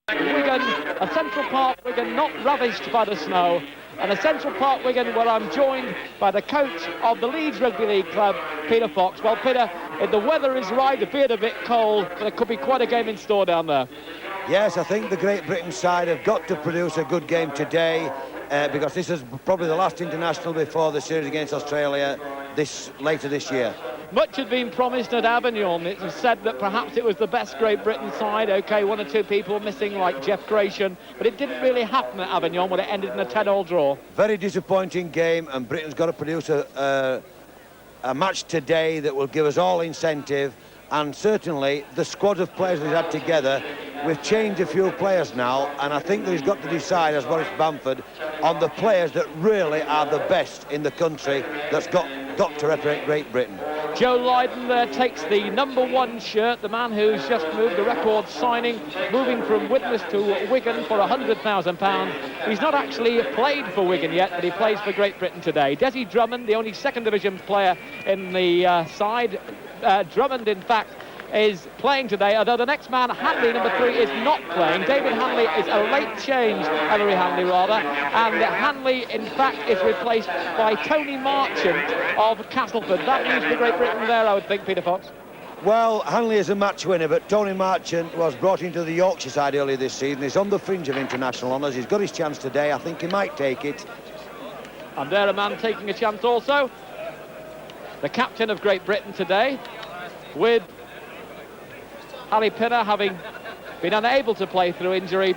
Wigan, a Central Park Wigan not ravished by the snow, and a Central Park Wigan where I'm joined by the coach of the Leeds Rugby League club, Peter Fox. Well, Peter, if the weather is right, the being a bit cold, but there could be quite a game in store down there. Yes, I think the Great Britain side have got to produce a good game today because this is probably the last international before the series against Australia later this year. Much had been promised at Avignon. It was said that perhaps it was the best Great Britain side. OK, one or two people missing like Jeff Gratian, but it didn't really happen at Avignon when it ended in a 10-all draw. Very disappointing game, and Britain's got to produce a match today that will give us all incentive, and certainly the squad of players we've had together, we've changed a few players now, and I think that he's got to decide, as Maurice Bamford, on the players that really are the best in the country that's got to represent Great Britain. Joe Lydon there takes the #1 shirt, the man who's just moved the record signing, moving from Widnes to Wigan for £100,000. He's not actually played for Wigan yet, but he plays for Great Britain today. Desi Drummond, the only second division player in the side. Drummond, in fact, is playing today, although the next man, Hanley, #3, is not playing. David Hanley is a late change, Ellery Hanley rather, and Hanley, in fact, is replaced by Tony Marchant of Castleford. That news for Great Britain there, I would think, Peter Fox. Well, Hanley is a match winner, but Tony Marchant was brought into the Yorkshire side earlier this season. He's on the fringe of international honours. He's got his chance today. I think he might take it. And there a man taking a chance also, the captain of Great Britain today, with Ali Pinner having been unable to play through injury,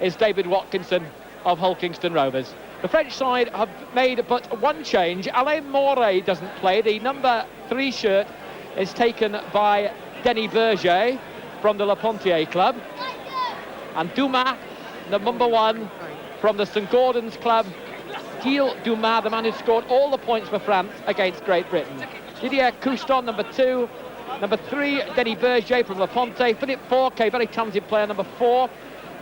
is David Watkinson of Hull Kingston Rovers. The French side have made but one change. Alain Moret doesn't play. The #3 shirt is taken by Denis Berger from the Le Pontier club. And Dumas, the #1 from the St Gordon's club, Gilles Dumas, the man who scored all the points for France against Great Britain. Didier Couston, #2. #3, Denis Berger from Le Ponte. Philippe Fourquet, very talented player, #4.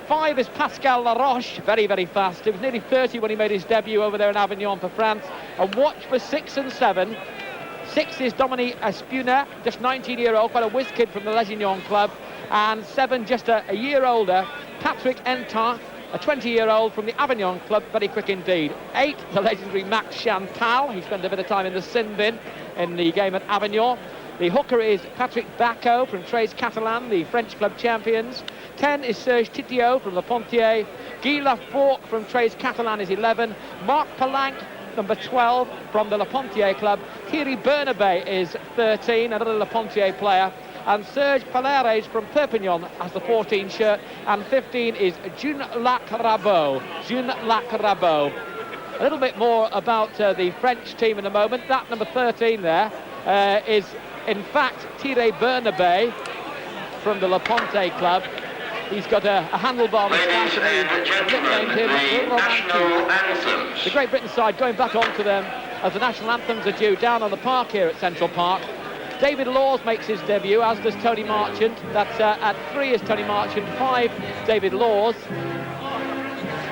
5 is Pascal Laroche, very, very fast. He was nearly 30 when he made his debut over there in Avignon for France. And watch for 6 and 7. 6 is Dominique Espunet, just 19-year-old, quite a whiz kid from the Lesignan club. And 7, just a year older, Patrick Entin, a 20-year-old from the Avignon club, very quick indeed. 8, the legendary Max Chantal. He spent a bit of time in the sin bin in the game at Avignon. The hooker is Patrick Bacot from Tres Catalan, the French club champions. 10 is Serge Titiot from Le Pontier. Guy Laforgue from Tres Catalan is 11. Marc Palanque, #12 from the Le Pontier club. Thierry Bernabé is 13, another Le Pontier player. And Serge Palares from Perpignan has the 14 shirt. And 15 is June-Lac Rabot. June-Lac Rabot. A little bit more about the French team in a moment. That #13 there is, in fact, Thierry Bernabé from the Le Ponte club. He's got a handlebar moustache and he's nicknamed him Le Romantique. The Great Britain side going back onto them as the national anthems are due down on the park here at Central Park. David Laws makes his debut, as does Tony Marchant. That's at 3 is Tony Marchant, 5 David Laws.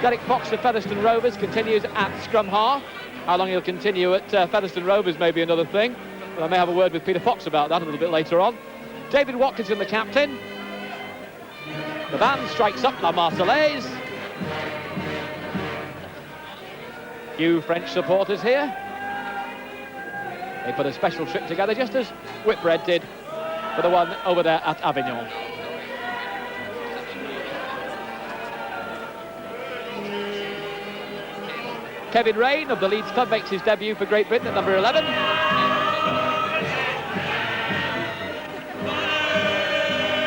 Derek Fox of Featherstone Rovers continues at scrum half. How long he'll continue at Featherstone Rovers may be another thing. But I may have a word with Peter Fox about that a little bit later on. David Watkinson, the captain. The band strikes up La Marseillaise. Few French supporters here. They put a special trip together, just as Whitbread did for the one over there at Avignon. Kevin Rain of the Leeds club makes his debut for Great Britain at #11.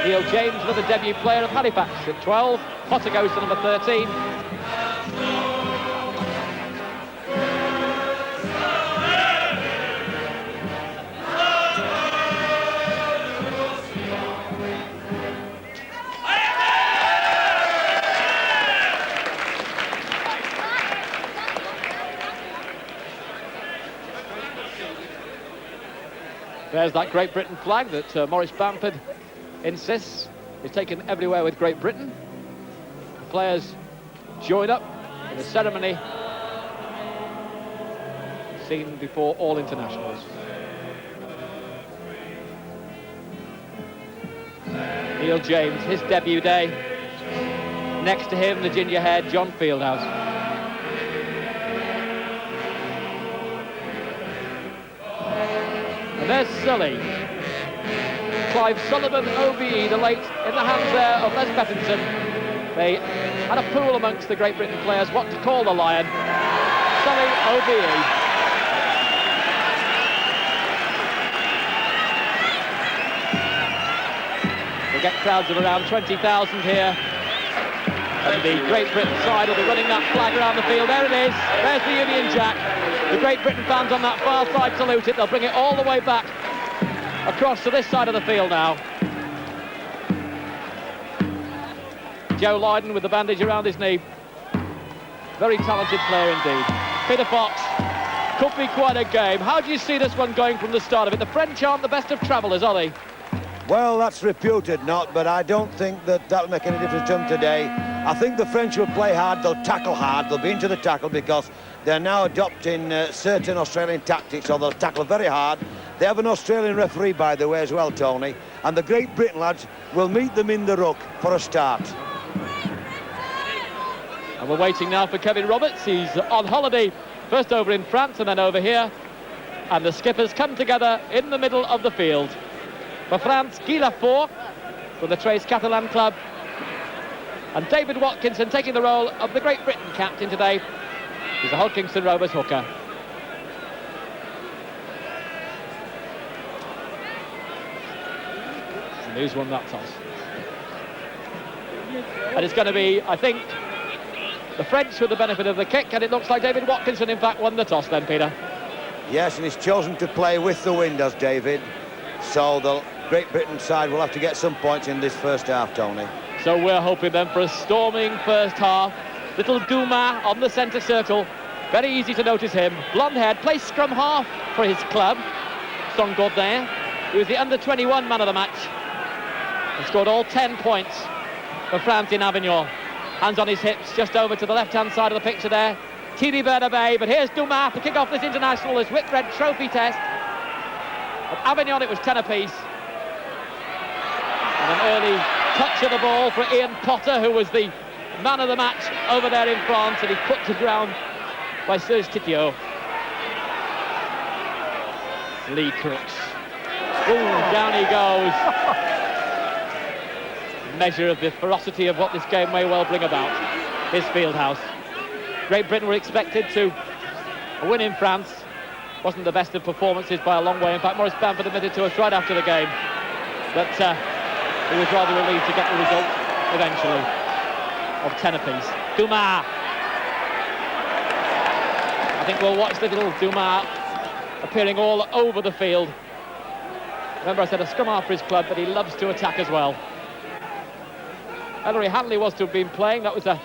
Neil James, another debut player of Halifax at 12. Potter goes to #13. There's that Great Britain flag that Maurice Bamford insists is taken everywhere with Great Britain. The players join up in a ceremony seen before all internationals. Neil James, his debut day Next to him, the ginger-haired John Fieldhouse. And there's Sully. Clive Sullivan, OBE, the late, in the hands there of Les Bettington. They had a pool amongst the Great Britain players what to call the Lion. Sully, OBE. We'll get crowds of around 20,000 here. And the Great Britain side will be running that flag around the field. There it is. There's the Union Jack. The Great Britain fans on that far side salute it. They'll bring it all the way back across to this side of the field now. Joe Lydon with the bandage around his knee. Very talented player indeed. Peter Fox. Could be quite a game. How do you see this one going from the start of it? The French aren't the best of travellers, are they? Well, that's reputed not, but I don't think that'll make any difference to them today. I think the French will play hard, they'll tackle hard, they'll be into the tackle because they're now adopting certain Australian tactics, so they'll tackle very hard. They have an Australian referee, by the way, as well, Tony, and the Great Britain lads will meet them in the ruck for a start. And we're waiting now for Kevin Roberts. He's on holiday, first over in France and then over here. And the skippers come together in the middle of the field. For France, Guy Lafort from the Tres Catalan club. And David Watkinson taking the role of the Great Britain captain today. He's a Hodgkinson Rovers hooker. And who's won that toss? And it's going to be, I think, the French with the benefit of the kick, and it looks like David Watkinson in fact won the toss then, Peter. Yes, and he's chosen to play with the wind, as David. So the Great Britain side will have to get some points in this first half, Tony. So we're hoping then for a storming first half. Little Dumas on the centre circle. Very easy to notice him. Blonde-haired, plays scrum half for his club. Son Gaudin. He was the under-21 man of the match. And scored all 10 points for France in Avignon. Hands on his hips, just over to the left-hand side of the picture there. Thierry Bernabé, but here's Dumas to kick off this international, this Whitbread Trophy test. At Avignon it was 10 apiece. And an early touch of the ball for Ian Potter, who was the man of the match over there in France, and he's put to ground by Serge Titiot. Lee Crooks. Ooh, down he goes. Measure of the ferocity of what this game may well bring about. His Fieldhouse. Great Britain were expected to win in France. Wasn't the best of performances by a long way. In fact, Maurice Bamford admitted to us right after the game that he was rather relieved to get the result eventually of 10 apiece. Dumas. I think we'll watch little Dumas appearing all over the field. Remember I said a scrum half for his club, but he loves to attack as well. Ellery Hanley was to have been playing. That was an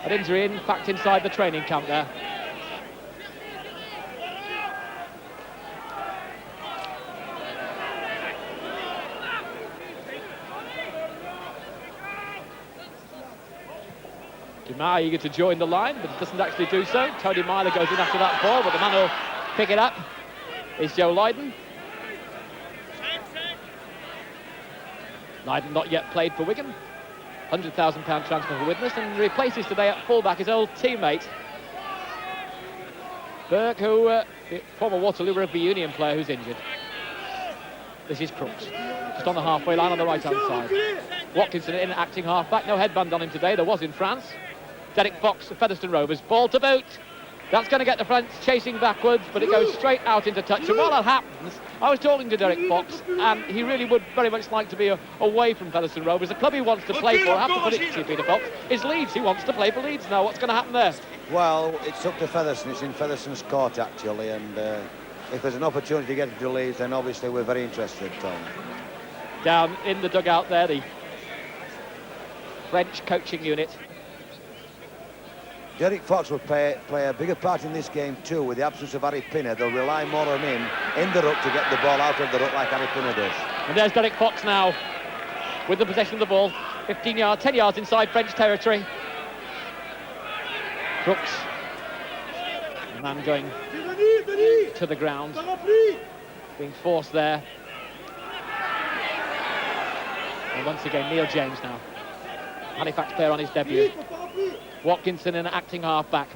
injury, in fact, inside the training camp there. Dumas eager to join the line, but doesn't actually do so. Tony Myler goes in after that ball, but the man who'll pick it up is Joe Lydon. Lydon not yet played for Wigan. £100,000 transfer for Widnes, and replaces today at fullback his old teammate Burke, who the former Waterloo Rugby Union player who's injured. This is Crooks, just on the halfway line on the right-hand side. Watkinson in acting half-back, no headband on him today, there was in France. Derek Fox, Featherstone Rovers, ball to boot. That's going to get the French chasing backwards, but it goes straight out into touch. And while that happens, I was talking to Derek Fox, and he really would very much like to be away from Featherstone Rovers. The club he wants to play for, I have to put it to you, Peter Fox, is Leeds. He wants to play for Leeds now. What's going to happen there? Well, it's up to Featherstone. It's in Featherstone's court, actually, and if there's an opportunity to get to Leeds, then obviously we're very interested, Tom. Down in the dugout there, the French coaching unit. Derek Fox will play a bigger part in this game too. With the absence of Harry Pinner, they'll rely more on him in the ruck to get the ball out of the ruck like Harry Pinner does. And there's Derek Fox now with the possession of the ball. 10 yards inside French territory. Crooks, the man going to the ground, being forced there. And once again, Neil James now. Halifax player on his debut. Watkinson in acting half-back.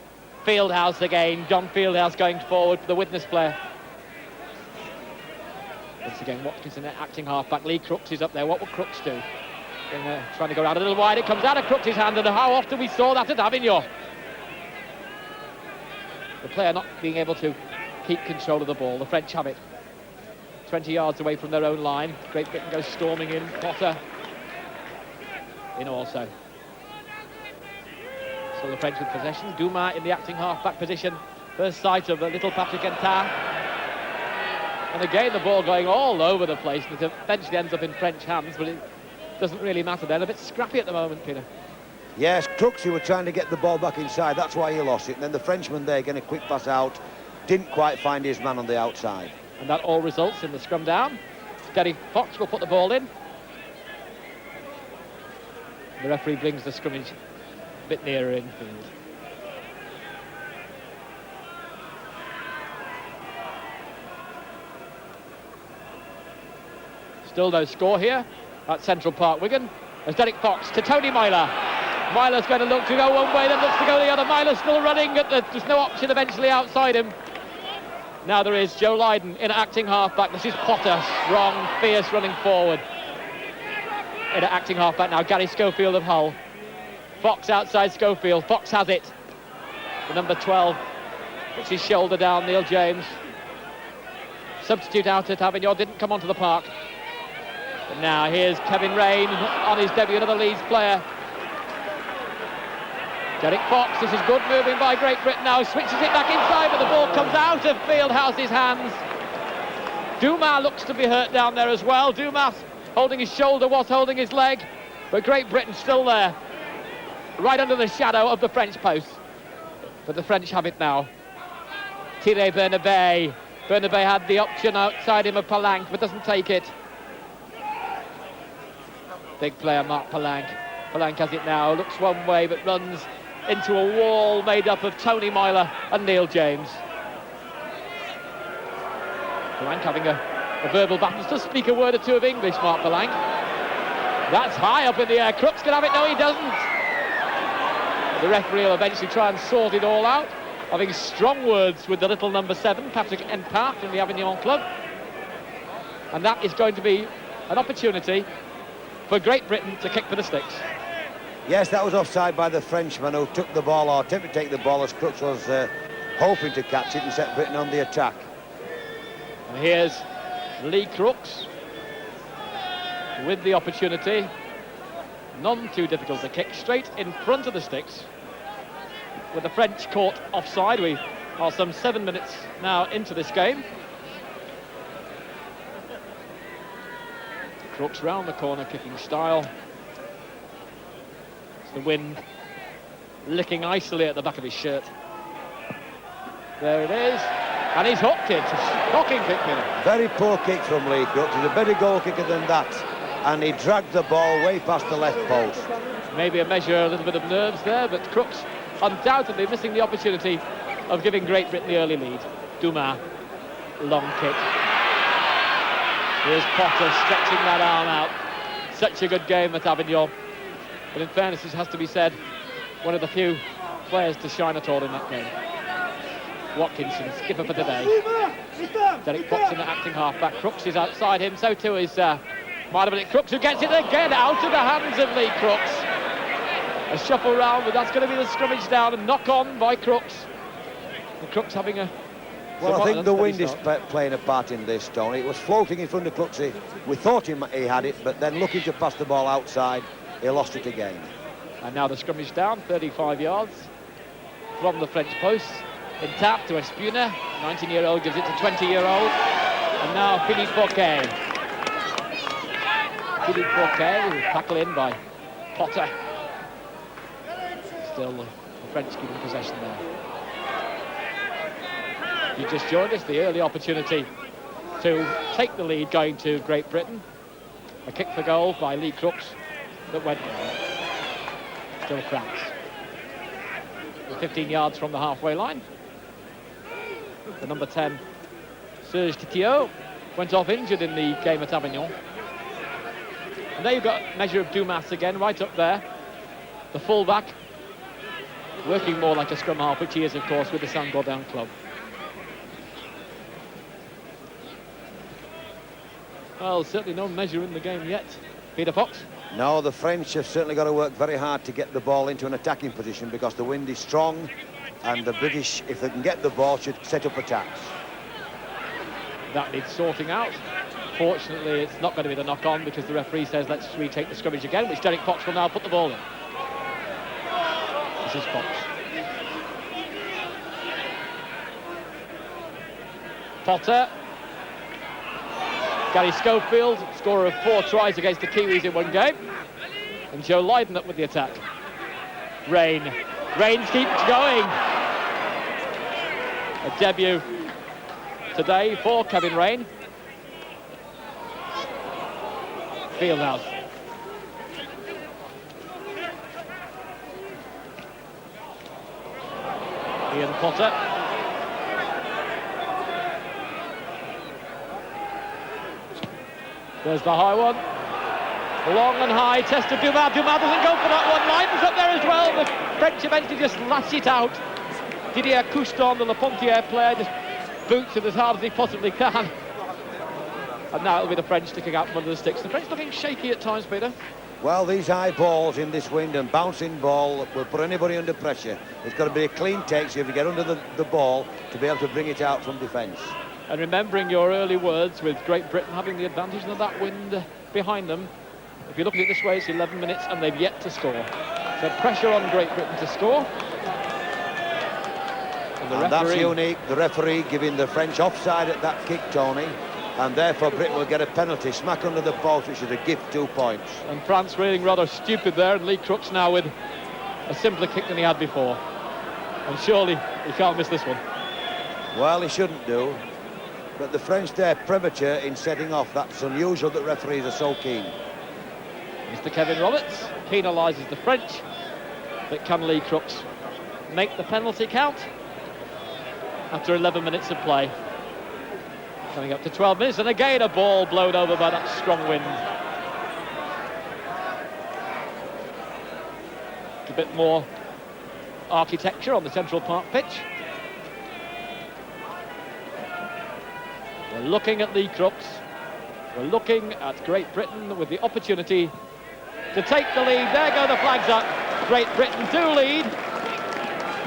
Fieldhouse again. John Fieldhouse going forward for the witness player. Once again, Watkinson acting half-back. Lee Crooks is up there. What will Crooks do? Trying to go around a little wide. It comes out of Crooks' hand, and how often we saw that at Avignon. The player not being able to keep control of the ball. The French have it. 20 yards away from their own line. Great Britain goes storming in. Potter in also. So the French with possession. Dumas in the acting half-back position. First sight of the little Patrick Entard. And again, the ball going all over the place, and it eventually ends up in French hands, but it doesn't really matter. They're a bit scrappy at the moment, Peter. Yes, Crooks, who were trying to get the ball back inside, that's why he lost it. And then the Frenchman there getting a quick pass out, didn't quite find his man on the outside. And that all results in the scrum down. Derek Fox will put the ball in. The referee brings the scrimmage a bit nearer infield. Still no score here at Central Park, Wigan. As Derek Fox to Tony Myler. Myler's going to look to go one way, then looks to go the other. Myler's still running. There's no option eventually outside him. Now there is Joe Lydon in acting half-back. This is Potter, strong, fierce, running forward. In acting half-back now, Gary Schofield of Hull. Fox outside Schofield. Fox has it. The number 12 puts his shoulder down, Neil James. Substitute out at Avignon, didn't come onto the park. But now here's Kevin Rain on his debut, another Leeds player. Derek Fox, this is good moving by Great Britain now, switches it back inside, but the ball comes out of Fieldhouse's hands. Dumas looks to be hurt down there as well. Dumas holding his shoulder, was holding his leg, but Great Britain still there, right under the shadow of the French post. But the French have it now. Thierry Bernabei. Bernabei had the option outside him of Palanque, but doesn't take it. Big player, Mark Palanque. Palanque has it now, looks one way, but runs into a wall made up of Tony Myler and Neil James. Palanque having a verbal battle. Does speak a word or two of English, Mark Palanque. That's high up in the air. Crooks can have it. No, he doesn't. The referee will eventually try and sort it all out, having strong words with the little number 7, Patrick Entard from the Avignon club. And that is going to be an opportunity for Great Britain to kick for the sticks. Yes, that was offside by the Frenchman who took the ball, or attempted to take the ball, as Crooks was hoping to catch it and set Britain on the attack. And here's Lee Crooks with the opportunity. None too difficult to kick, straight in front of the sticks. With the French caught offside, we are some 7 minutes now into this game. Crooks round the corner, kicking style. It's the wind licking icily at the back of his shirt. There it is, and he's hooked it. Shocking kick, Miller. Very poor kick from Lee Crooks. He's a better goal kicker than that, and he dragged the ball way past the left post. Maybe a measure, a little bit of nerves there, but Crooks undoubtedly missing the opportunity of giving Great Britain the early lead. Dumas, long kick. Here's Potter stretching that arm out. Such a good game at Avignon. But in fairness, it has to be said, one of the few players to shine at all in that game. Watkinson, skipper for today. Derek Fox in the acting half-back. Crooks is outside him, so too is Martin Crooks, who gets it again out of the hands of Lee Crooks. A shuffle round, but that's going to be the scrummage down, and knock on by Crooks. And Crooks having a... Well, I think the wind is playing a part in this, Tony. It was floating in front of Crooksy. We thought he had it, but then looking to pass the ball outside, he lost it again. And now the scrummage down, 35 yards from the French post. In tap to Espuna, 19-year-old gives it to 20-year-old. And now Philippe Fouquet. Philippe Fouquet will tackle in by Potter. Still the French keeping possession there. You just joined us, the early opportunity to take the lead going to Great Britain. A kick for goal by Lee Crooks that went wrong. Still France. 15 yards from the halfway line. The number 10, Serge Titiot, went off injured in the game at Avignon. And there you've got a measure of Dumas again, right up there. the full-back, working more like a scrum half, which he is, of course, with the Saint-Gaudens club. Well, certainly no measure in the game yet. Peter Fox. No, the French have certainly got to work very hard to get the ball into an attacking position because the wind is strong, and the British, if they can get the ball, should set up attacks. That needs sorting out. Fortunately, it's not going to be the knock-on because the referee says let's retake the scrimmage again, which Derek Fox will now put the ball in. This is Fox. Potter. Gary Schofield, scorer of 4 tries against the Kiwis in one game. And Joe Lydon up with the attack. Rain. Rain keeps going. A debut today for Kevin Rain. Fieldhouse. Ian Potter. There's the high one. Long and high, tested Dumas. Dumas doesn't go for that one. Lydon's up there as well. The French eventually just lash it out. Didier Couston, the Le Pontier player, just boots it as hard as he possibly can. And now it'll be the French sticking out from under the sticks. The French looking shaky at times, Peter. Well, these high balls in this wind and bouncing ball will put anybody under pressure. It's got to be a clean take, so if you get under the ball, to be able to bring it out from defence. And remembering your early words with Great Britain having the advantage of that wind behind them, if you look at it this way, it's 11 minutes and they've yet to score. So pressure on Great Britain to score. And that's unique. The referee giving the French offside at that kick, Tony. And therefore Britain will get a penalty, smack under the post, which is a gift, 2 points. And France feeling rather stupid there, and Lee Crooks now with a simpler kick than he had before. And surely he can't miss this one. Well, he shouldn't do. But the French, they're premature in setting off. That's unusual that referees are so keen. Mr. Kevin Roberts penalises the French. But can Lee Crooks make the penalty count after 11 minutes of play? Coming up to 12 minutes, and again a ball blown over by that strong wind. A bit more architecture on the Central Park pitch. We're looking at Lee Crooks. We're looking at Great Britain with the opportunity to take the lead. There go the flags up. Great Britain do lead.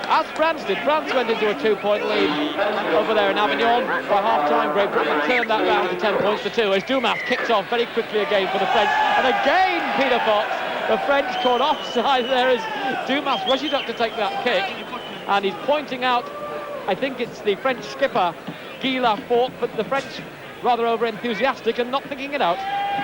As France did. France went into a 2-point lead over there in Avignon. By half-time, Great Britain turned that round to 10 points to 2 as Dumas kicks off very quickly again for the French. And again, Peter Fox, the French caught offside there as Dumas rushes up to take that kick. And he's pointing out, I think it's the French skipper, Guy Lafort, but the French rather over-enthusiastic and not thinking it out.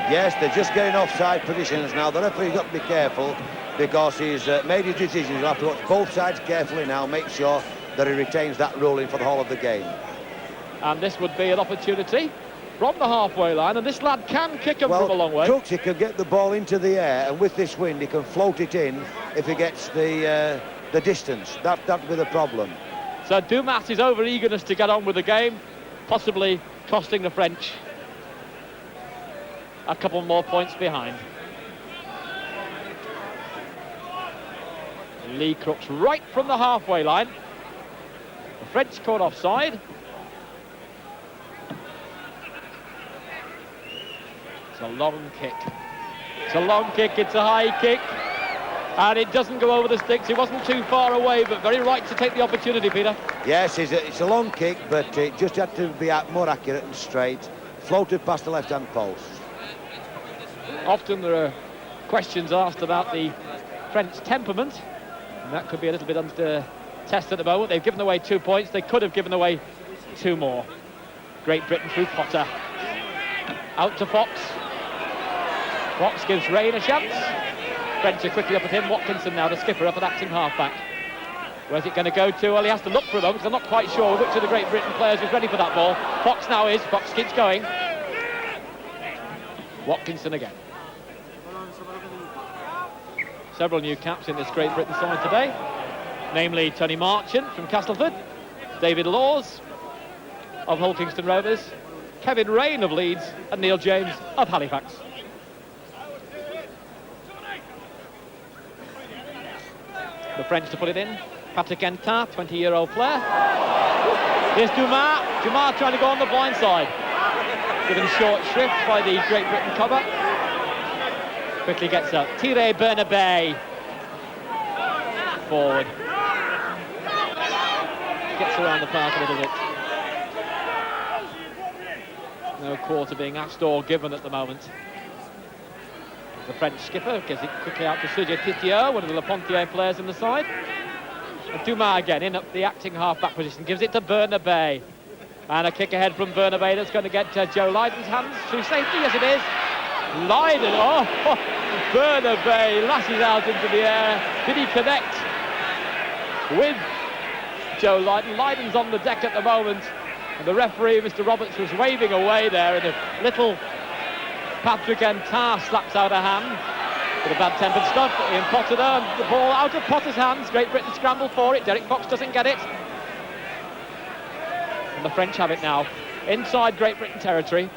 Yes, they're just getting offside positions now. The referee's got to be careful because he's made his decision. He'll have to watch both sides carefully now, make sure that he retains that ruling for the whole of the game. And this would be an opportunity from the halfway line, and this lad can kick him from a long way. Crooks, he can get the ball into the air, and with this wind, he can float it in if he gets the distance. That'd be the problem. So Dumas' over-eagerness to get on with the game, possibly costing the French a couple more points behind. Lee Crooks right from the halfway line. The French caught offside. It's a long kick. It's a long kick, it's a high kick. And it doesn't go over the sticks. It wasn't too far away, but very right to take the opportunity, Peter. Yes, it's a long kick, but it just had to be more accurate and straight. Floated past the left-hand post. Often there are questions asked about the French temperament, and that could be a little bit under test at the moment. They've given away 2 points. They could have given away 2 more. Great Britain through Potter. Out to Fox. Fox gives Rain a chance. French are quickly up at him. Watkinson now, the skipper, up at acting half-back. Where's it going to go to? Well, he has to look for a moment because I'm not quite sure which of the Great Britain players is ready for that ball. Fox now is. Fox keeps going. Watkinson again. Several new caps in this Great Britain side today, namely Tony Marchant from Castleford, David Laws of Hull Kingston Rovers, Kevin Rain of Leeds, and Neil James of Halifax. The French to put it in. Patrick Entard, 20-year-old player. Here's Dumas. Dumas trying to go on the blind side. Given short shrift by the Great Britain cover. Quickly gets up. Thierry Bernabei. Forward. Gets around the park a little bit. No quarter being asked or given at the moment. The French skipper gets it quickly out to Sergio Titieux, one of the Le Pontier players in the side. And Dumas again in up the acting half-back position, gives it to Bernabei. And a kick ahead from Bernabei that's going to get Joe Lydon's hands through safety. Yes, it is. Lydon, oh, Bernabei lashes out into the air. Did he connect with Joe Lydon? Lydon's on the deck at the moment. And the referee, Mr. Roberts, was waving away there. And a little Patrick Entard slaps out a hand. With a bad-tempered stuff. Ian Potter there, and the ball out of Potter's hands. Great Britain scramble for it. Derek Fox doesn't get it. And the French have it now. Inside Great Britain territory.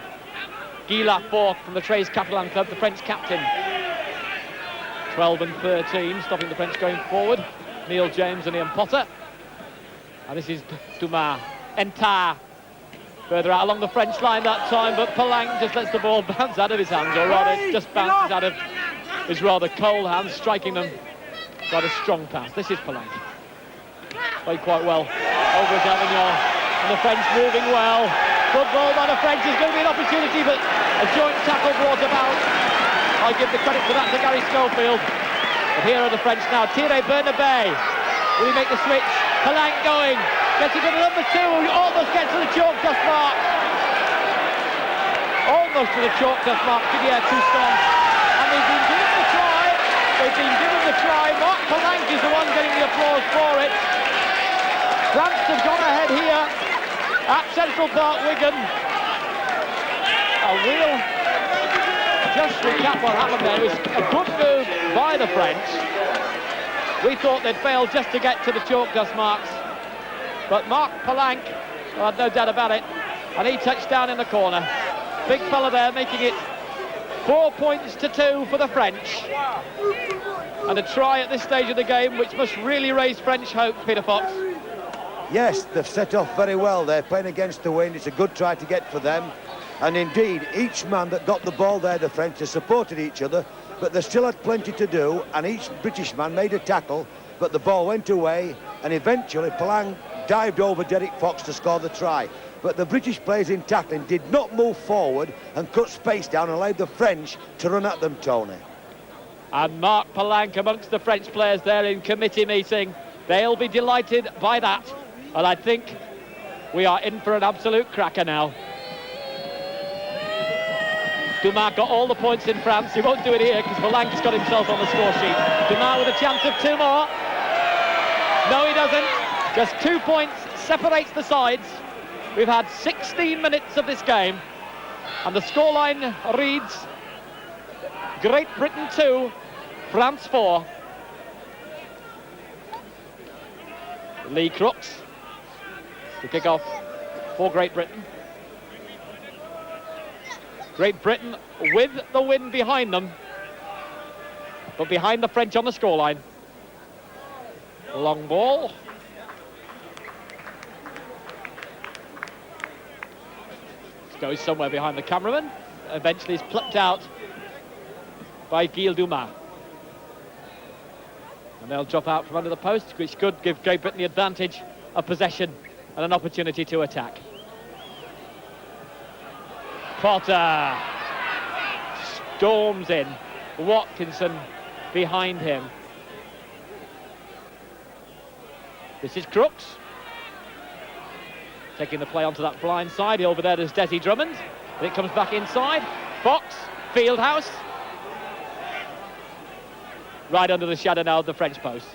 Guy Lafort from the Trèves Catalan club, the French captain. 12 and 13, stopping the French going forward. Neil James and Ian Potter. And this is Dumas. Entard. Further out along the French line that time, but Palang just lets the ball bounce out of his hands, or rather it just bounces out of his rather cold hands, striking them quite a strong pass. This is Palang. Played quite well over at Avignon, and the French moving well. Good ball by the French. There's going to be an opportunity, but a joint tackle brought about. I give the credit for that to Gary Schofield. But here are the French now. Thierry Bernabei. Will he make the switch? Palang going. Gets it to the number 2, who almost gets to the chalk dust mark. Almost to the chalk dust mark, Didier Toussaint. And they've been given the try. They've been given the try. Mark Palang is the one getting the applause for it. France have gone ahead here at Central Park, Wigan. A real, just recap what happened there. It was a good move by the French. We thought they'd failed just to get to the chalk dust marks. But Mark Palang, well, no doubt about it, and he touched down in the corner. Big fella there, making it 4 points to 2 for the French. And a try at this stage of the game, which must really raise French hope, Peter Fox. Yes, they've set off very well. They're playing against the wind. It's a good try to get for them. And indeed, each man that got the ball there, the French, they supported each other, but they still had plenty to do, and each British man made a tackle, but the ball went away, and eventually Palang dived over Derek Fox to score the try. But the British players in tackling did not move forward and cut space down and allowed the French to run at them, Tony. And Mark Palang amongst the French players there in committee meeting. They'll be delighted by that. And I think we are in for an absolute cracker now. Dumas got all the points in France. He won't do it here because Palang's got himself on the score sheet. Dumas with a chance of 2 more. No, he doesn't. Just 2 points separates the sides. We've had 16 minutes of this game. And the scoreline reads Great Britain 2, France 4. Lee Crooks to kick off for Great Britain. Great Britain with the wind behind them, but behind the French on the scoreline. Long ball. Goes somewhere behind the cameraman. Eventually is plucked out by Guy Dumas. And they'll drop out from under the post, which could give Great Britain the advantage of possession and an opportunity to attack. Potter storms in. Watkinson behind him. This is Crooks. Taking the play onto that blind side. Over there there's Desi Drummond. And it comes back inside. Fox, Fieldhouse. Right under the shadow now of the French post.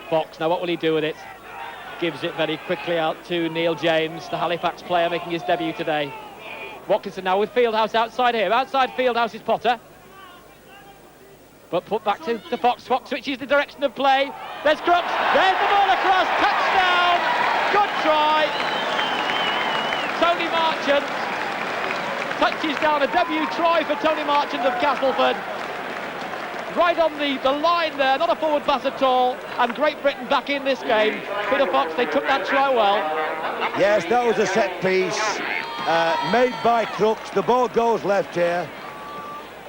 Fox, now what will he do with it? Gives it very quickly out to Neil James, the Halifax player making his debut today. Watkinson now with Fieldhouse outside here. Outside Fieldhouse is Potter. But put back to Fox. Fox switches the direction of play. There's Crooks. There's the ball across. Touchdown. Good try. Tony Marchant touches down a debut try for Tony Marchant of Castleford. right on the line there, not a forward pass at all, and Great Britain back in this game. Peter Fox, they took that try well. Yes, that was a set piece made by Crooks. The ball goes left here.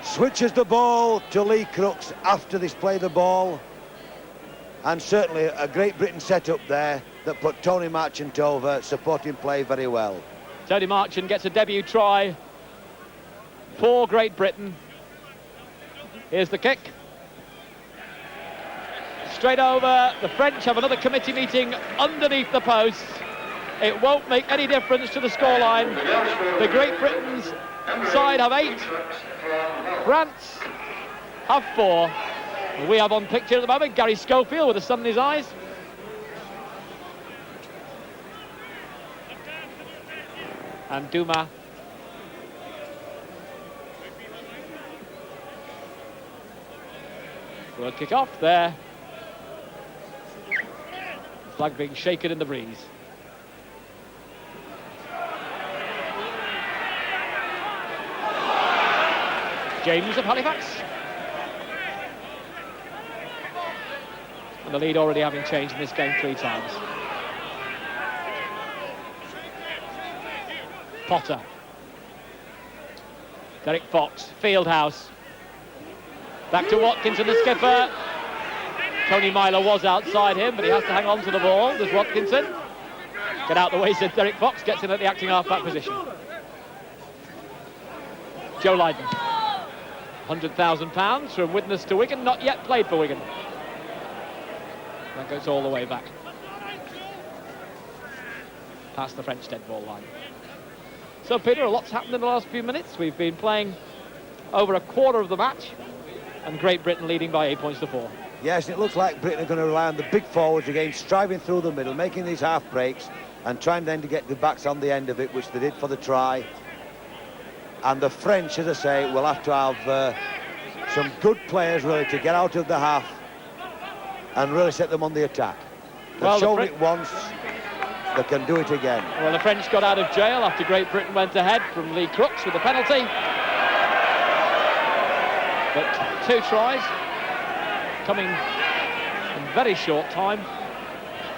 Switches the ball to Lee Crooks after this play the ball. And certainly a Great Britain set-up there that put Tony Marchant over, supporting play very well. Tony Marchant gets a debut try for Great Britain. Here's the kick. Straight over. The French have another committee meeting underneath the posts. It won't make any difference to the scoreline. The Great Britain's side have 8. France have 4. We have on picture at the moment Gary Schofield with the sun in his eyes. And Dumas. Will kick off there. Flag being shaken in the breeze. James of Halifax. And the lead already having changed in this game 3 times. Potter. Derek Fox, Fieldhouse. Back to Watkinson, the skipper. Tony Myler was outside him, but he has to hang on to the ball. There's Watkinson. Get out the way, said Derek Fox. Gets in at the acting half-back position. Joe Lydon. £100,000 from Widnes to Wigan. Not yet played for Wigan. That goes all the way back. Past the French dead ball line. So, Peter, a lot's happened in the last few minutes. We've been playing over a quarter of the match, and Great Britain leading by 8 points to 4. Yes, it looks like Britain are going to rely on the big forwards again, striving through the middle, making these half breaks, and trying then to get the backs on the end of it, which they did for the try. And the French, as I say, will have to have some good players really to get out of the half and really set them on the attack. They've shown it once, they can do it again. Well, the French got out of jail after Great Britain went ahead from Lee Crooks with a penalty. But 2 tries coming in very short time.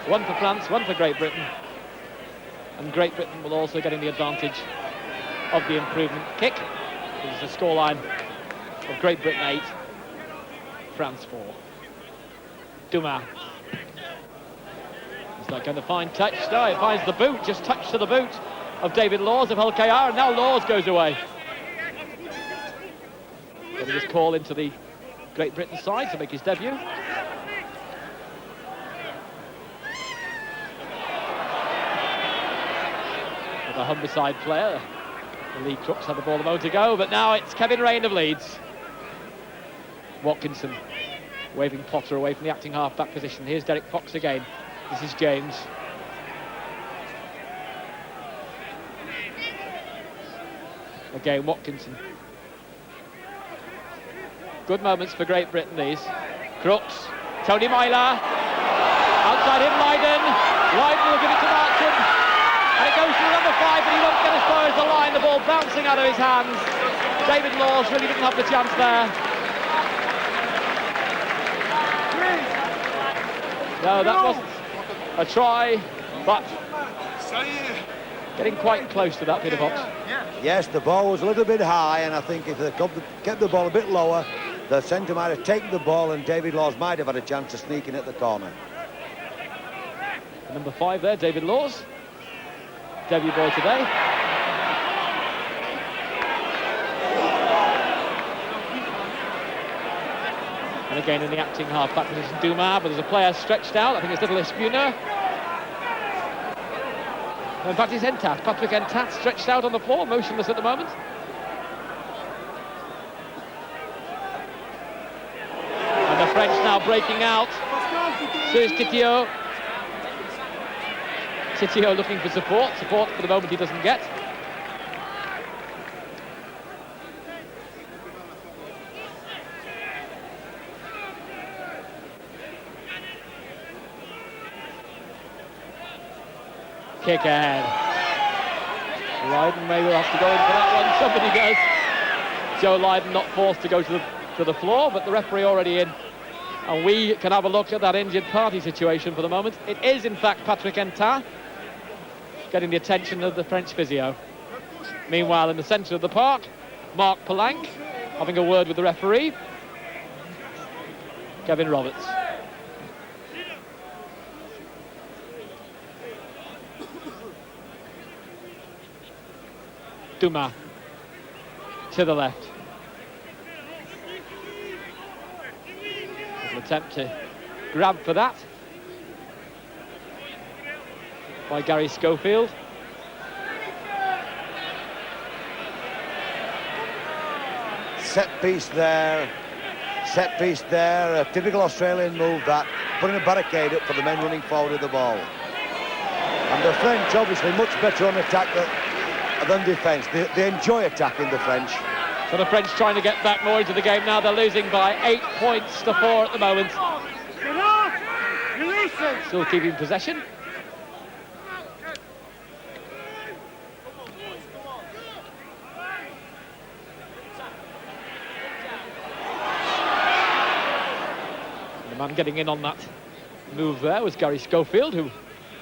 1 for France, 1 for Great Britain. And Great Britain will also getting the advantage of the improvement kick. This is a scoreline of Great Britain 8, France 4. Dumas. He's not going to find touch. No, it finds the boot, just touch to the boot of David Laws of LKR, and now Laws goes away. Going to just call into the Great Britain side to make his debut. With a Humberside player. The Lee Crooks had the ball a moment ago, but now it's Kevin Rain of Leeds. Watkinson waving Potter away from the acting half-back position. Here's Derek Fox again. This is James. Again, Watkinson. Good moments for Great Britain, these. Crooks, Tony Myler. Outside him, Lydon. Lydon will give it to Marchant. And it goes to number 5, but he won't get as far as the line. The ball bouncing out of his hands. David Laws really didn't have the chance there. No, that wasn't a try, but getting quite close to that, Peter Fox. Yes, the ball was a little bit high, and I think if they kept the ball a bit lower, the centre might have taken the ball, and David Laws might have had a chance of sneaking at the corner. Number 5 there, David Laws. Debut boy today. And again in the acting half-back position, Dumas, but there's a player stretched out. I think it's Little Espuna. In fact, it's Entat, Patrick Entat, stretched out on the floor, motionless at the moment. And the French now breaking out. So is Titio. Titio looking for support. Support for the moment he doesn't get. Kick ahead. Lydon may have to go in for that one. Somebody does. Joe Lydon not forced to go to the to the floor, but the referee already in. And we can have a look at that injured party situation for the moment. It is, in fact, Patrick Entah getting the attention of the French physio. Meanwhile, in the centre of the park, Mark Poulenc having a word with the referee, Kevin Roberts. Dumas to the left. An attempt to grab for that by Gary Schofield. Set piece there, a typical Australian move, that, putting a barricade up for the men running forward with the ball. And the French obviously much better on attack than defence. They enjoy attacking, the French. So the French trying to get back more into the game now. They're losing by 8 points to 4 at the moment. Still keeping possession. The man getting in on that move there was Gary Schofield, who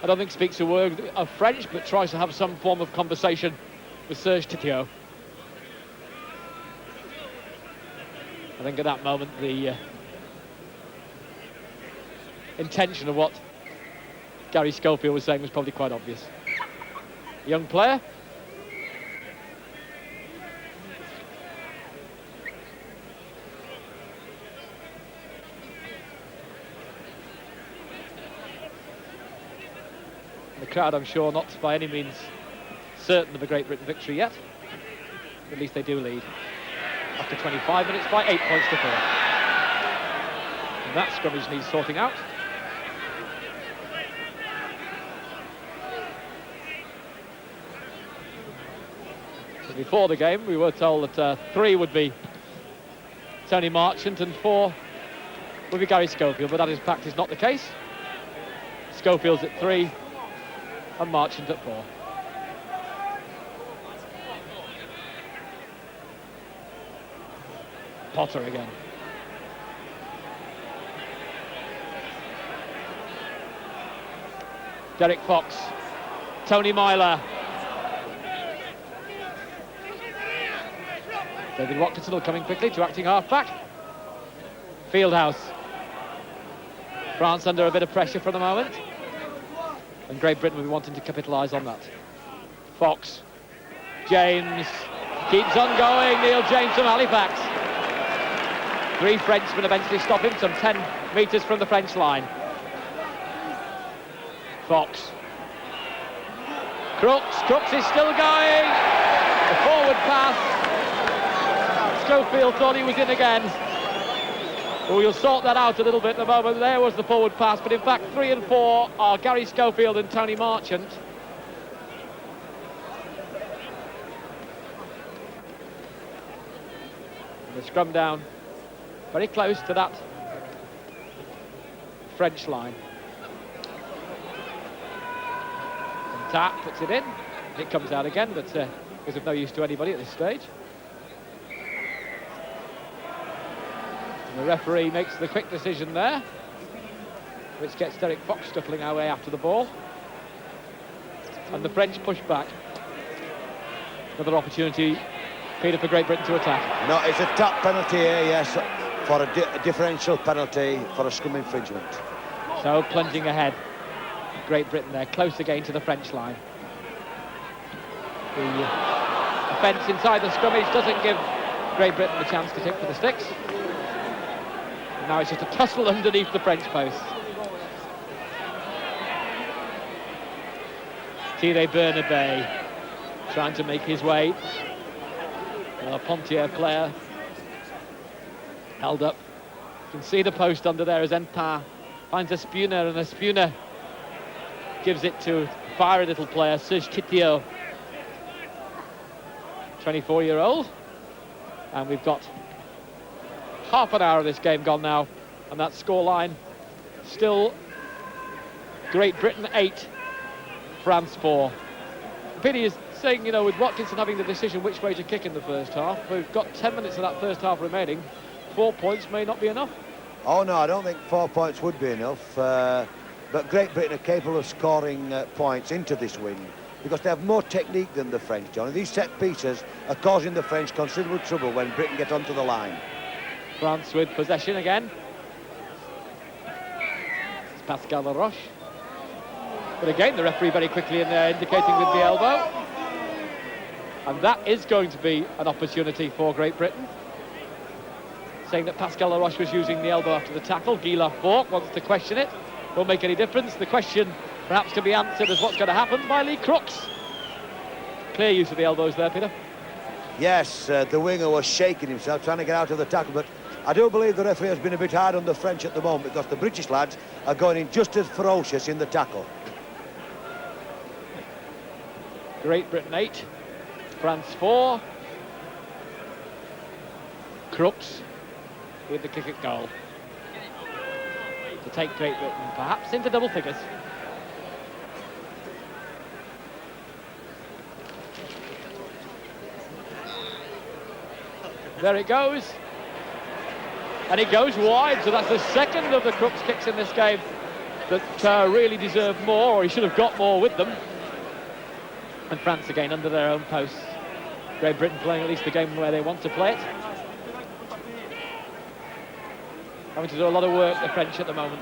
I don't think speaks a word of French, but tries to have some form of conversation with Serge Titiot. I think at that moment the intention of what Gary Schofield was saying was probably quite obvious. Young player. The crowd, I'm sure, not by any means certain of a Great Britain victory yet. At least they do lead after 25 minutes by 8 points to 4. And that scrummage needs sorting out. So before the game, we were told that 3 would be Tony Marchant and 4 would be Gary Schofield, but that in fact is not the case. Schofield's at 3 and Marchant at 4. Potter again. Derek Fox. Tony Myler. David Watkinson coming quickly to acting half-back. Fieldhouse. France under a bit of pressure for the moment. And Great Britain will be wanting to capitalise on that. Fox. James. Keeps on going. Neil James from Halifax. 3 Frenchmen eventually stop him, some 10 metres from the French line. Fox. Crooks is still going. The forward pass. Schofield thought he was in again. Well, we'll sort that out a little bit at the moment. There was the forward pass, but in fact 3 and 4 are Gary Schofield and Tony Marchant. And the scrum down very close to that French line. And Tap puts it in. It comes out again, but is of no use to anybody at this stage. And the referee makes the quick decision there, which gets Derek Fox scuttling our way after the ball. And the French push back. Another opportunity, Peter, for Great Britain to attack. No, it's a tap penalty here, yes, for a differential penalty for a scrum infringement. So plunging ahead, Great Britain there, close again to the French line. The offence inside the scrummage doesn't give Great Britain the chance to take for the sticks. And now it's just a tussle underneath the French post. Thierry Bernabé trying to make his way. A Pontier player held up. You can see the post under there as Entah finds a Spooner, and a Spooner gives it to fiery little player Serge Titiot, 24-year-old. And we've got half an hour of this game gone now, and that scoreline still Great Britain 8, France 4. Peter is saying, you know, with Watkinson having the decision which way to kick in the first half, we've got 10 minutes of that first half remaining. 4 points may not be enough. Oh no, I don't think 4 points would be enough. But Great Britain are capable of scoring points into this win because they have more technique than the French, Johnny. These set pieces are causing the French considerable trouble when Britain get onto the line. France with possession again. It's Pascal Laroche. But again, the referee very quickly in there indicating with the elbow. And that is going to be an opportunity for Great Britain. Saying that Pascal Laroche was using the elbow after the tackle. Guy Lafort wants to question it. Won't make any difference. The question perhaps can be answered as what's going to happen by Lee Crooks. Clear use of the elbows there, Peter. Yes, the winger was shaking himself, trying to get out of the tackle, but I do believe the referee has been a bit hard on the French at the moment because the British lads are going in just as ferocious in the tackle. Great Britain 8, France 4. Crooks with the kick at goal to take Great Britain perhaps into double figures. There it goes, and it goes wide, so that's the second of the Crooks kicks in this game that really deserved more, or he should have got more with them. And France again under their own posts. Great Britain playing at least the game where they want to play it. Having to do a lot of work, the French, at the moment.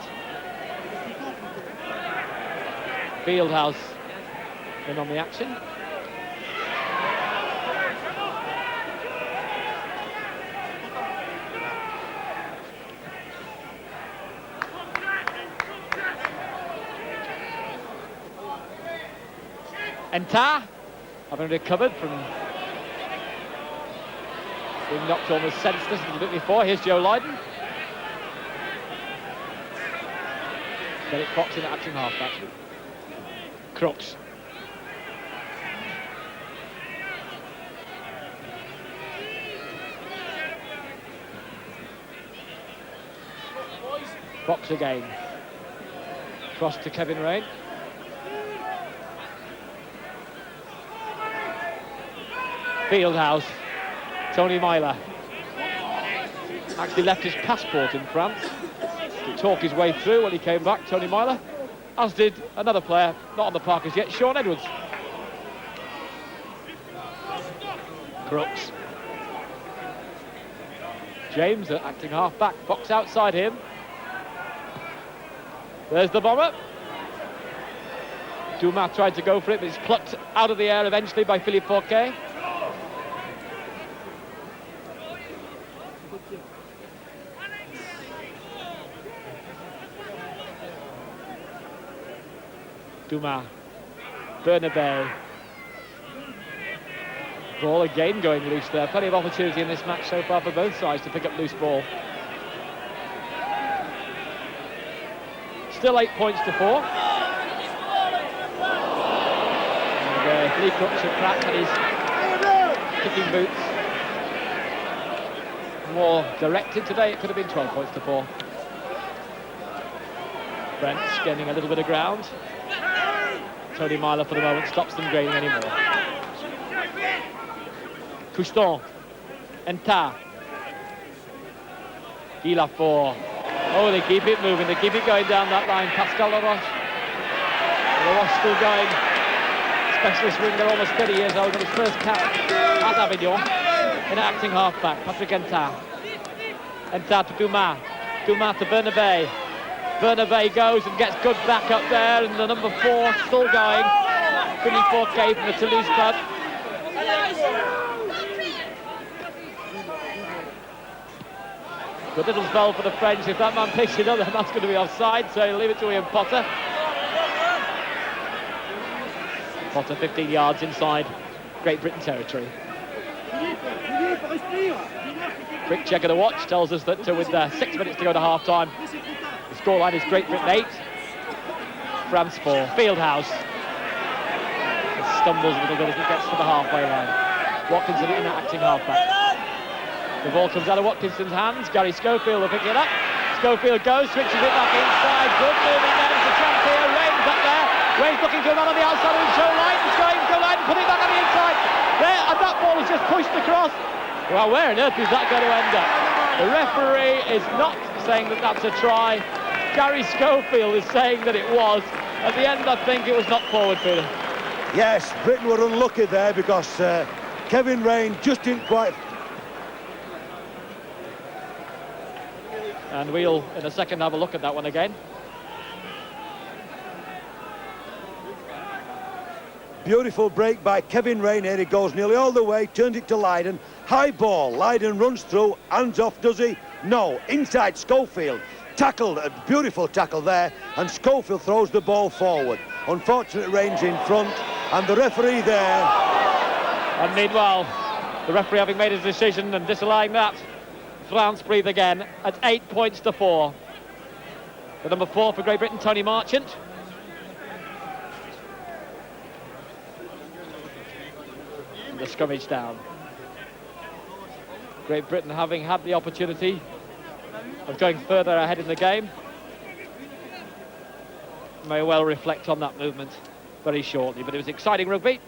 Fieldhouse in on the action. Enta, having recovered from being knocked almost senseless a little bit before. Here's Joe Lydon. Derek Fox in acting half-back. Crooks. Fox again. Cross to Kevin Rain. Fieldhouse. Tony Myler. Actually left his passport in France to talk his way through when he came back, Tony Myler. As did another player, not on the park as yet, Sean Edwards. Crooks. James, acting half-back. Fox outside him. There's the bomber. Dumas tried to go for it, but he's plucked out of the air eventually by Philippe Forquet. Dumas. Bernabei. Ball again going loose there. Plenty of opportunity in this match so far for both sides to pick up loose ball. Still 8 points to 4. And Lee Crooks had cracked at his kicking boots. More directed today, it could have been 12 points to 4. French gaining a little bit of ground. Tony Myler for the moment stops them gaining anymore. Couston. Enta. Guy Lafort. Oh, they keep it moving, they keep it going down that line. Pascal Laroche. Laroche still going. Specialist winger, almost 30 years old, got his first cap at Avignon in acting half-back. Patrick Enta. Enta to Dumas. Dumas to Bernabei. Bernabei goes and gets good back up there, and the number 4 still going. Philippe Forquet from the Toulouse club. Good little spell for the French. If that man picks it up, then that's going to be offside, so he'll leave it to Ian Potter. Potter 15 yards inside Great Britain territory. Quick check of the watch tells us that with 6 minutes to go to half-time, the scoreline is Great Britain 8, France 4. Fieldhouse. It stumbles a little bit as it gets to the halfway line. Watkinson in acting halfback. The ball comes out of Watkinson's hands. Gary Schofield will pick it up. Schofield goes, switches it back inside. Good moving there. There's a chance here. Rain's up there. Rain's looking to a man on the outside of Joe Lydon's going. Joe Lydon put it back on the inside. There, and that ball is just pushed across. Well, where on earth is that going to end up? The referee is not saying that that's a try. Gary Schofield is saying that it was. At the end, I think it was not forward, Peter. Yes, Britain were unlucky there because Kevin Rain just didn't quite... And we'll, in a second, have a look at that one again. Beautiful break by Kevin Rain here. He goes nearly all the way, turns it to Lydon. High ball, Lydon runs through, hands off, does he? No, inside Schofield. Tackled, a beautiful tackle there, and Schofield throws the ball forward. Unfortunately, Rain's in front, and the referee there. And meanwhile, the referee having made his decision and disallowing that, France breathe again at 8 points to 4. The number 4 for Great Britain, Tony Marchant. And the scrummage down. Great Britain having had the opportunity of going further ahead in the game. May well reflect on that movement very shortly, but it was exciting rugby.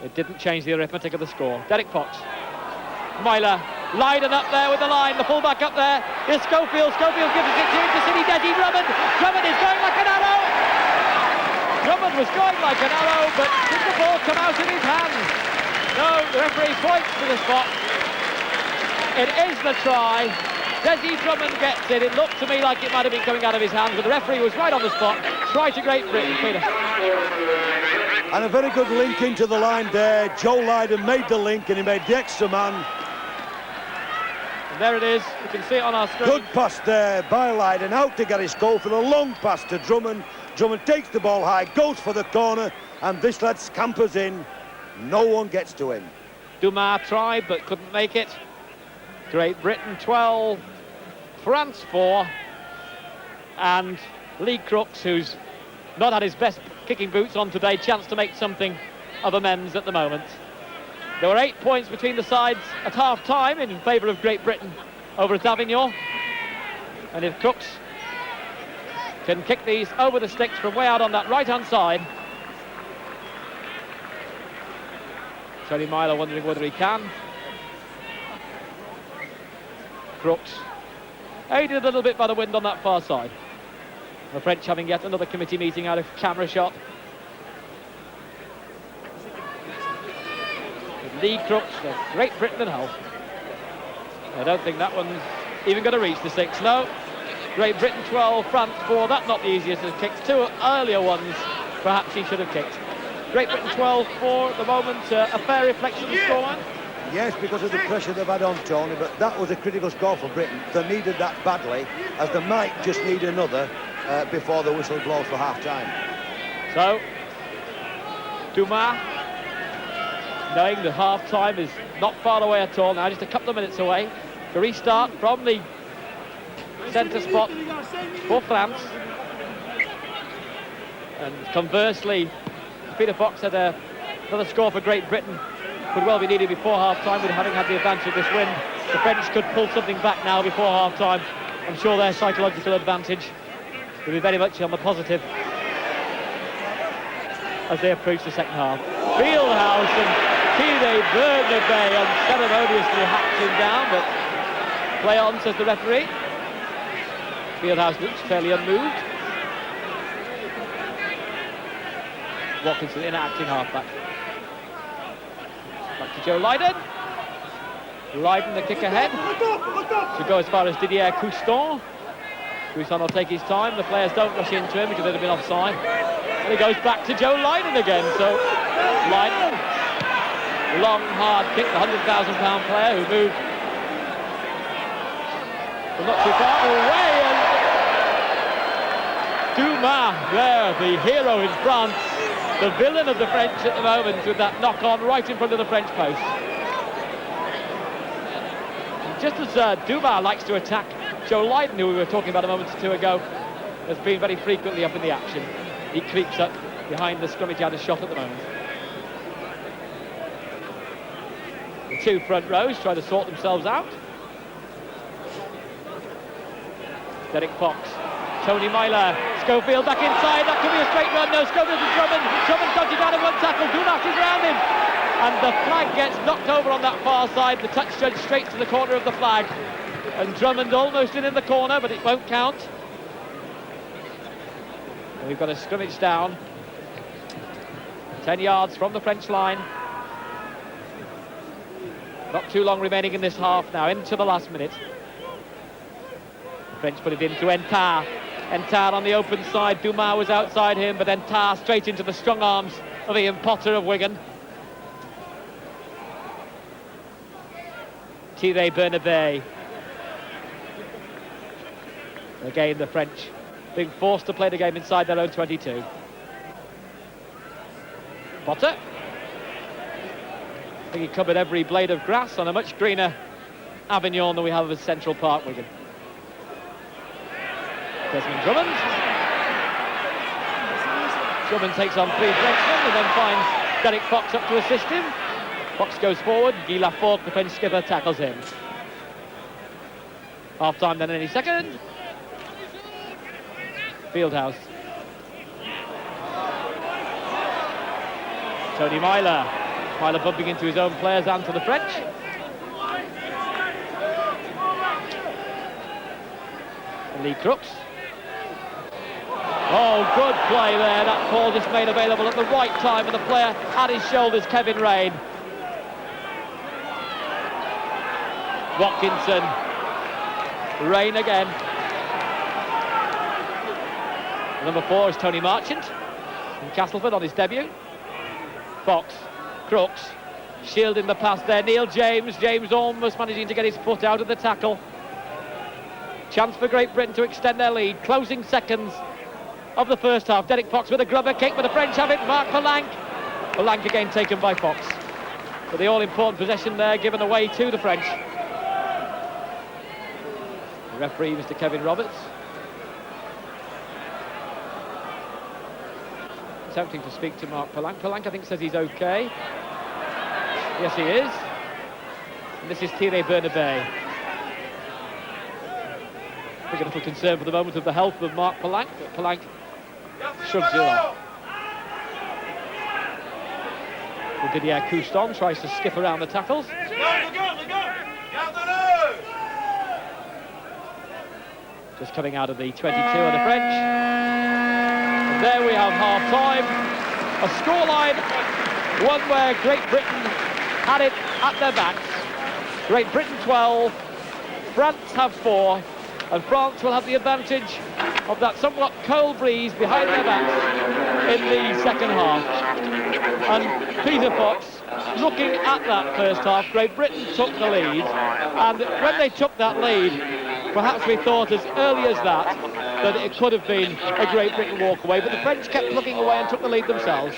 It didn't change the arithmetic of the score. Derek Fox. Myler. Lydon up there with the line, the fullback up there. Here's Schofield. Schofield gives it to Intercity. Desi Drummond. Drummond is going like an arrow. Drummond was going like an arrow, but did the ball come out in his hands? No, the referee points to the spot. It is the try. Desi Drummond gets it. It looked to me like it might have been coming out of his hands, but the referee was right on the spot. Try to Great Britain, Peter. And a very good link into the line there. Joe Lydon made the link and he made the extra man. And there it is. You can see it on our screen. Good pass there by Lydon, out to Gary Schofield. A long pass to Drummond. Drummond takes the ball high, goes for the corner, and this lad scampers in. No one gets to him. Dumas tried but couldn't make it. Great Britain 12, France 4, and Lee Crooks, who's not had his best kicking boots on today, chance to make something of amends at the moment. There were 8 points between the sides at half-time in favour of Great Britain over at Avignon, and if Crooks can kick these over the sticks from way out on that right-hand side, Tony Myler wondering whether he can. Crooks aided a little bit by the wind on that far side. The French having yet another committee meeting out of camera shot. With Lee Crooks, Great Britain and health. I don't think that one's even going to reach the 6. No. Great Britain 12, France 4. That's not the easiest of kicks. 2 earlier ones perhaps he should have kicked. Great Britain 12, 4 at the moment. A fair reflection of the scoreline. Yes, because of the pressure they've had on Tony, but that was a critical score for Britain. They needed that badly, as they might just need another before the whistle blows for half-time. So, Dumas, knowing that half-time is not far away at all now, just a couple of minutes away, to restart from the centre spot for France. And conversely, Peter Fox had another score for Great Britain. Could well be needed before half-time, with having had the advantage of this win. The French could pull something back now before half-time. I'm sure their psychological advantage will be very much on the positive as they approach the second half. Fieldhouse and Kide Bernabé unceremoniously hacked him down, but play on, says the referee. Fieldhouse looks fairly unmoved. Watkinson in acting halfback. Back to Joe Lydon. Lydon the kick ahead. To go as far as Didier Couston. Couston will take his time. The players don't rush into him because they'd have been offside. And he goes back to Joe Lydon again. So Lydon, long hard kick, the £100,000 player who moved from not too far away. And Dumas there, the hero in France. The villain of the French at the moment, with that knock-on right in front of the French post. And just as Dumas likes to attack, Joe Lydon, who we were talking about a moment or two ago, has been very frequently up in the action. He creeps up behind the scrummage out of shot at the moment. The 2 front rows try to sort themselves out. Derek Fox. Tony Myler, Schofield back inside, that could be a straight run, no, Schofield to Drummond, Drummond dodges out of one tackle, Dumas is round him, and the flag gets knocked over on that far side, the touch judge straight to the corner of the flag. And Drummond almost in the corner, but it won't count. And we've got a scrimmage down. 10 yards from the French line. Not too long remaining in this half now, into the last minute. The French put it into Entard. Entard on the open side. Dumas was outside him, but Entard straight into the strong arms of Ian Potter of Wigan. Thierry Bernabei. Again, the French being forced to play the game inside their own 22. Potter. I think he covered every blade of grass on a much greener Avignon than we have at Central Park, Wigan. Desmond Drummond. Drummond takes on 3 Frenchmen and then finds Derek Fox up to assist him. Fox goes forward. Guy Lafort, the French skipper, tackles him. Half-time then any second. Fieldhouse. Tony Myler. Myler bumping into his own players and to the French. And Lee Crooks. Oh, good play there. That ball just made available at the right time, and the player at his shoulders, Kevin Rain. Watkinson. Rain again. Number 4 is Tony Marchant from Castleford on his debut. Fox. Crooks. Shielding the pass there. Neil James. James almost managing to get his foot out of the tackle. Chance for Great Britain to extend their lead. Closing seconds of the first half. Derek Fox with a grubber kick, but the French have it. Mark Palanque. Palanque again taken by Fox. But the all-important possession there given away to the French. The referee, Mr. Kevin Roberts. Attempting to speak to Mark Palanque. Palanque, I think, says he's okay. Yes, he is. And this is Thierry Bernabei. I think a little concern for the moment of the health of Mark Palanque, but Palanque shrugs it off. Didier Couston tries to skip around the tackles. Just coming out of the 22 of the French. And there we have half-time. A scoreline, one where Great Britain had it at their backs. Great Britain 12, France have 4, and France will have the advantage of that somewhat cold breeze behind their backs in the second half. And Peter Fox, looking at that first half, Great Britain took the lead, and when they took that lead, perhaps we thought as early as that it could have been a Great Britain walk-away, but the French kept looking away and took the lead themselves.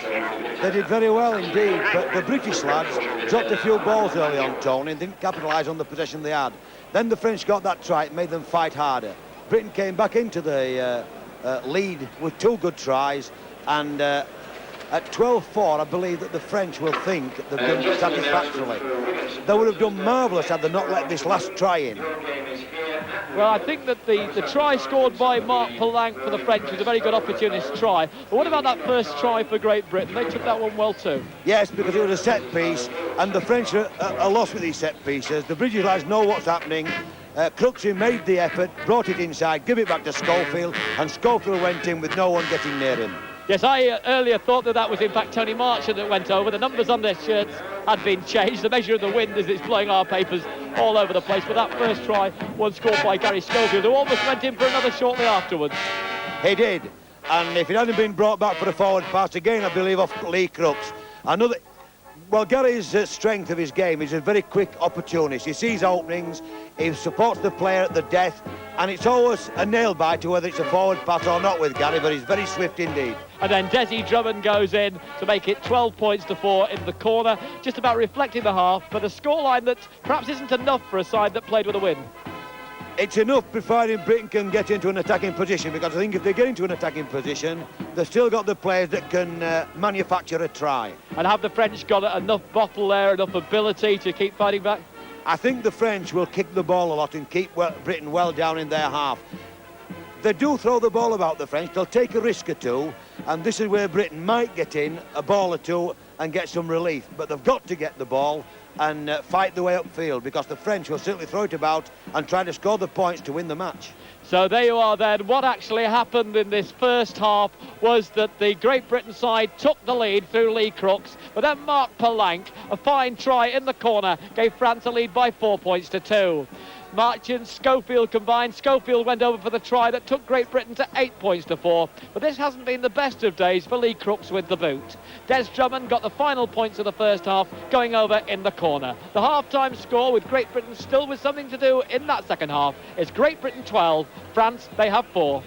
They did very well indeed, but the British lads dropped a few balls early on, Tony, and didn't capitalise on the possession they had. Then the French got that try, it made them fight harder. Britain came back into the lead with 2 good tries, and at 12-4, I believe that the French will think they've done satisfactorily. They would have done marvellous had they not let this last try in. Well, I think that the try scored by Mark Palanque for the French was a very good opportunist try. But what about that first try for Great Britain? They took that one well too. Yes, because it was a set piece, and the French are lost with these set pieces. The British lads know what's happening. Crooks made the effort, brought it inside, give it back to Schofield, and Schofield went in with no one getting near him. Yes, I earlier thought that was in fact Tony Marchant that went over. The numbers on their shirts had been changed. The measure of the wind as it's blowing our papers all over the place. But that first try was scored by Gary Schofield, who almost went in for another shortly afterwards. He did. And if it hadn't been brought back for a forward pass, again, I believe, off Lee Crooks. Well, Gary's strength of his game is a very quick opportunist. He sees openings, he supports the player at the death, and it's always a nail-biter whether it's a forward pass or not with Gary, but he's very swift indeed. And then Desi Drummond goes in to make it 12 points to 4 in the corner, just about reflecting the half, but a scoreline that perhaps isn't enough for a side that played with a win. It's enough providing Britain can get into an attacking position, because I think if they get into an attacking position, they've still got the players that can manufacture a try. And have the French got enough bottle there, enough ability to keep fighting back? I think the French will kick the ball a lot and keep Britain well down in their half. They do throw the ball about, the French. They'll take a risk or two, and this is where Britain might get in a ball or two and get some relief. But they've got to get the ball, and fight the way upfield, because the French will certainly throw it about and try to score the points to win the match. So there you are then. What actually happened in this first half was that the Great Britain side took the lead through Lee Crooks, but then Mark Palank, a fine try in the corner, gave France a lead by 4 points to 2. March and Schofield combined. Schofield went over for the try that took Great Britain to 8 points to 4. But this hasn't been the best of days for Lee Crooks with the boot. Des Drummond got the final points of the first half, going over in the corner. The half-time score, with Great Britain still with something to do in that second half, is Great Britain 12, France, they have 4.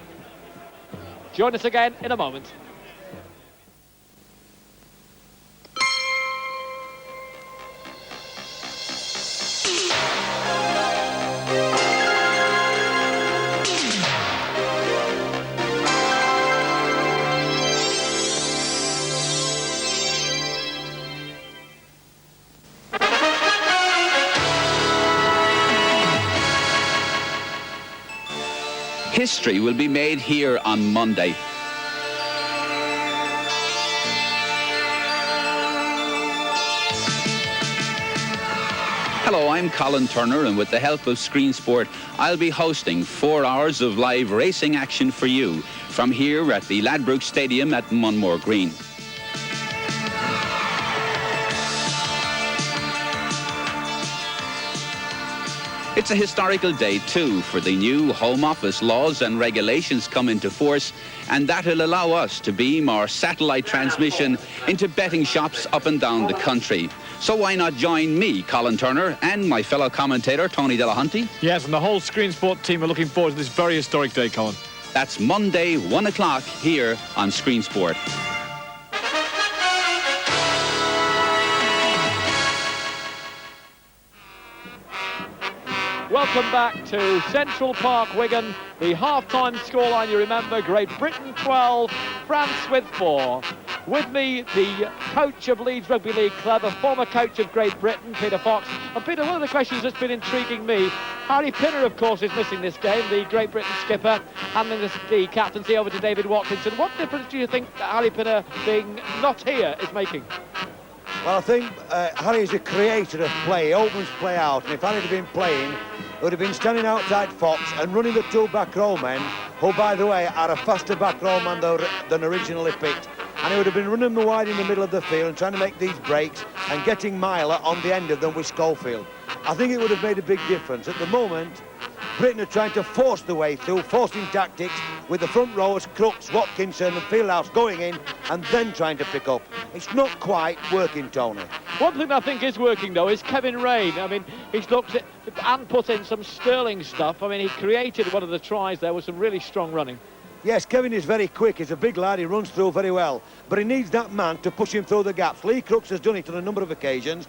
Join us again in a moment. History will be made here on Monday. Hello, I'm Colin Turner, and with the help of Screen Sport, I'll be hosting 4 hours of live racing action for you from here at the Ladbroke Stadium at Munmore Green. It's a historical day too, for the new Home Office laws and regulations come into force, and that'll allow us to beam our satellite transmission into betting shops up and down the country. So why not join me, Colin Turner, and my fellow commentator, Tony Delahunty? Yes, and the whole Screen Sport team are looking forward to this very historic day, Colin. That's Monday, 1 o'clock, here on Screen Sport. Welcome back to Central Park, Wigan. The half-time scoreline, you remember, Great Britain 12, France with 4. With me, the coach of Leeds Rugby League Club, a former coach of Great Britain, Peter Fox. And Peter, one of the questions that's been intriguing me, Harry Pinner, of course, is missing this game, the Great Britain skipper, handing the captaincy over to David Watkinson. What difference do you think Harry Pinner being not here is making? Well, I think Harry is a creator of play. He opens play out, and if Harry had been playing, he would have been standing outside Fox and running the 2 back row men, who, by the way, are a faster back row man than originally picked. And he would have been running them wide in the middle of the field and trying to make these breaks and getting Myler on the end of them with Schofield. I think it would have made a big difference. At the moment, Britain are trying to force the way through, forcing tactics with the front rowers, Crooks, Watkinson and Fieldhouse going in and then trying to pick up. It's not quite working, Tony. One thing I think is working, though, is Kevin Rain. I mean, he's looked at and put in some sterling stuff. I mean, he created one of the tries there with some really strong running. Yes, Kevin is very quick. He's a big lad. He runs through very well. But he needs that man to push him through the gaps. Lee Crooks has done it on a number of occasions.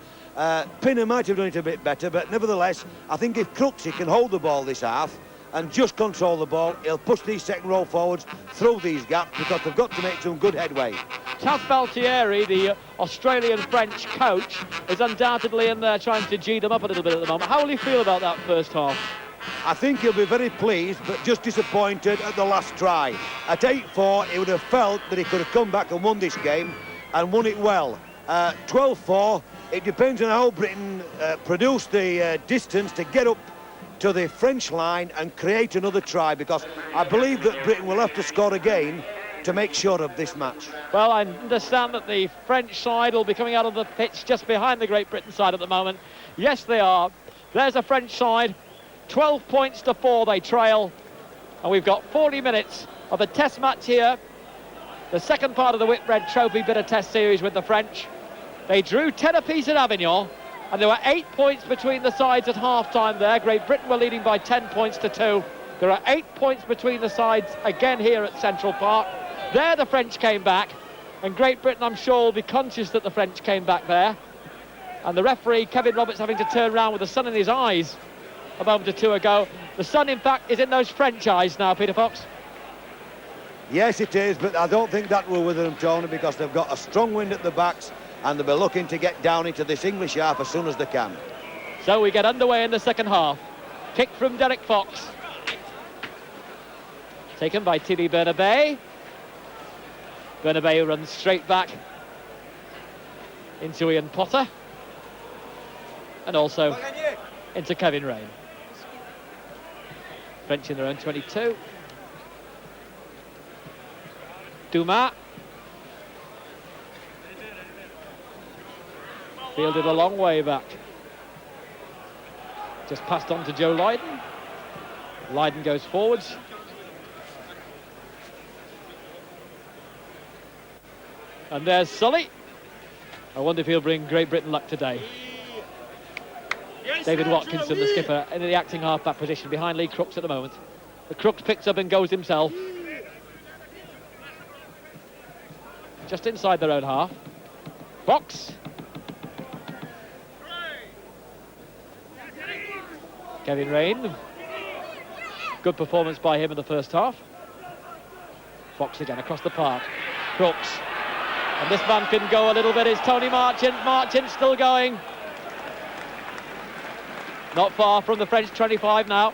Pinner might have done it a bit better, but nevertheless, I think if Crooks can hold the ball this half and just control the ball, he'll push these second row forwards through these gaps, because they've got to make some good headway. Taz Baltieri, the Australian-French coach, is undoubtedly in there trying to G them up a little bit at the moment. How will he feel about that first half? I think he'll be very pleased, but just disappointed at the last try. At 8-4, he would have felt that he could have come back and won this game, and won it well. 12-4, it depends on how Britain produce the distance to get up to the French line and create another try, because I believe that Britain will have to score again to make sure of this match. Well, I understand that the French side will be coming out of the pitch just behind the Great Britain side at the moment. Yes, they are. There's a French side. 12 points to 4 they trail, and we've got 40 minutes of a test match here, the second part of the Whitbread Trophy bit of test series with the French. They drew 10 apiece at Avignon, and there were 8 points between the sides at half-time there. Great Britain were leading by 10 points to 2. There are 8 points between the sides again here at Central Park. There the French came back, and Great Britain, I'm sure, will be conscious that the French came back there. And the referee, Kevin Roberts, having to turn around with the sun in his eyes a moment or two ago. The sun, in fact, is in those French eyes now, Peter Fox. Yes, it is, but I don't think that will wither them, Tony, because they've got a strong wind at the backs, and they'll be looking to get down into this English half as soon as they can. So we get underway in the second half. Kick from Derek Fox. Taken by Tilly Bernabei. Bernabei runs straight back into Ian Potter. and also into Kevin Rain. French in their own 22. Dumas. Fielded a long way back. Just passed on to Joe Lydon. Lydon goes forwards. And there's Sully. I wonder if he'll bring Great Britain luck today. David Watkinson, the skipper, in the acting half-back position behind Lee Crooks at the moment. The Crooks picks up and goes himself. Just inside their own half. Fox. Kevin Rain. Good performance by him in the first half. Fox again across the park. Crooks. And this man can go a little bit. It's Tony Marchant. Marchant still going. Not far from the French 25 now.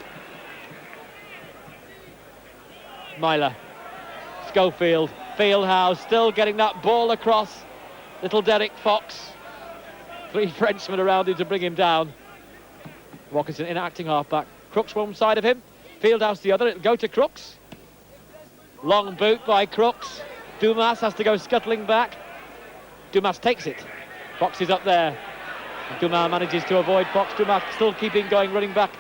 Myler. Schofield. Fieldhouse still getting that ball across. Little Derek Fox. 3 Frenchmen around him to bring him down. Watkinson in acting half-back. Crooks one side of him. Fieldhouse the other. It'll go to Crooks. Long boot by Crooks. Dumas has to go scuttling back. Dumas takes it. Fox is up there. Dumas manages to avoid Fox. Dumas still keeping going, running back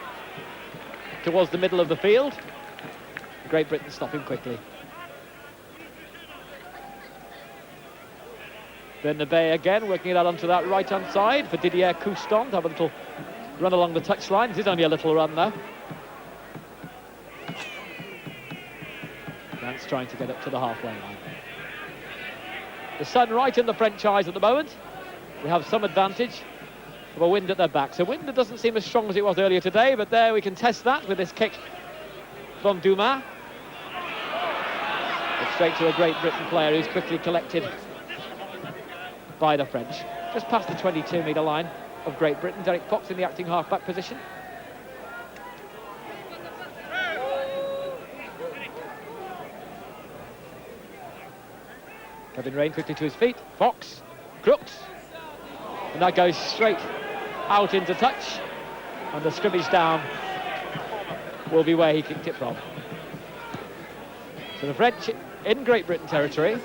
towards the middle of the field. Great Britain stop him quickly. Then the Bay again, working it out onto that right-hand side for Didier Couston to have a little run along the touchline. This is only a little run though. Nance trying to get up to the halfway line. The sun right in the French eyes at the moment. We have some advantage of a wind at their back. So wind that doesn't seem as strong as it was earlier today, but there we can test that with this kick from Dumas. It's straight to a Great Britain player who's quickly collected by the French. Just past the 22-metre line of Great Britain. Derek Fox in the acting half-back position. Kevin Rain quickly to his feet. Fox. Crooks. And that goes straight out into touch. And the scrimmage down will be where he kicked it from. So the French in Great Britain territory.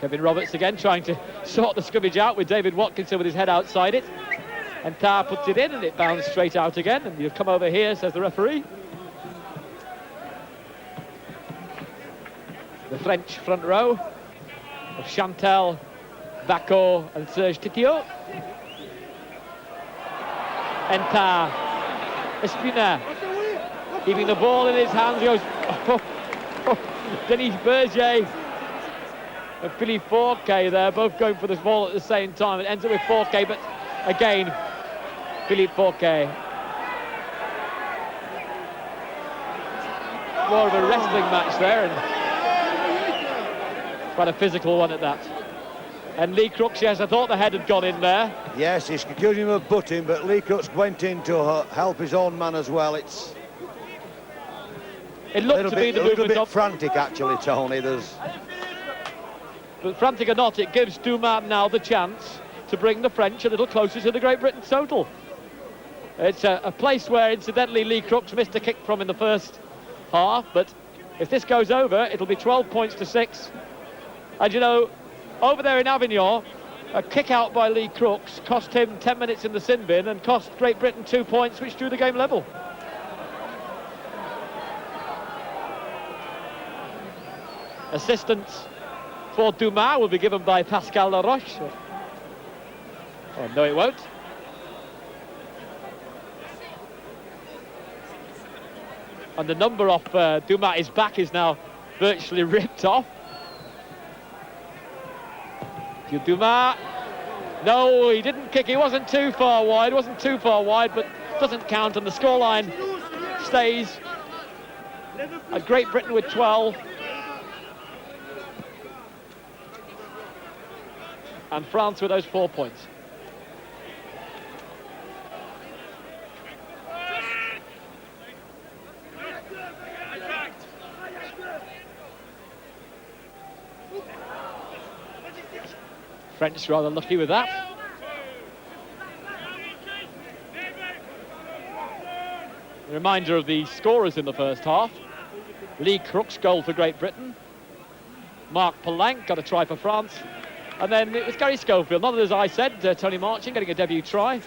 Kevin Roberts again trying to sort the scrimmage out with David Watkinson with his head outside it. And Tarr puts it in and it bounds straight out again. And you've come over here, says the referee. The French front row of Chantel, Bacot and Serge Titiot. And Tarr, Espinard, keeping the ball in his hands, goes, Denis Berger and Philippe Fourquet there, both going for this ball at the same time. It ends up with Fourquet, but again, Philippe Fourquet. More of a wrestling match there, and quite a physical one at that. And Lee Crooks, yes, I thought the head had gone in there. Yes, he's accusing him of butting, but Lee Crooks went in to help his own man as well. It looked to be the movement of... A little bit frantic, actually, Tony. But frantic or not, it gives Dumas now the chance to bring the French a little closer to the Great Britain total. It's a place where, incidentally, Lee Crooks missed a kick from in the first half, but if this goes over, it'll be 12 points to 6. And, you know, over there in Avignon, a kick out by Lee Crooks cost him 10 minutes in the sin bin and cost Great Britain 2 points, which drew the game level. Assistance for Dumas will be given by Pascal Laroche. Oh, no, it won't. And the number off Dumas' back is now virtually ripped off. Dumas. No, he didn't kick. He wasn't too far wide. But doesn't count. And the scoreline stays at Great Britain with 12. And France with those 4 points. French rather lucky with that. A reminder of the scorers in the first half. Lee Crooks goal for Great Britain. Marc Poulenc got a try for France. And then it was Gary Schofield, not as I said, Tony Marchant getting a debut try.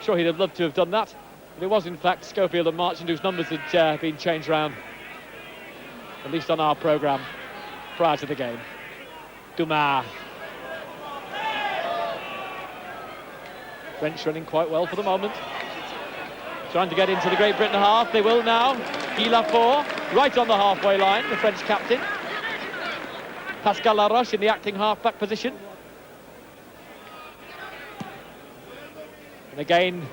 Sure, he'd have loved to have done that. But it was, in fact, Schofield and Marchant whose numbers had been changed round, at least on our programme, prior to the game. Dumas. French running quite well for the moment. Trying to get into the Great Britain half. They will now. Guy Lafort, right on the halfway line, the French captain. Pascal Laroche in the acting half-back position. And again,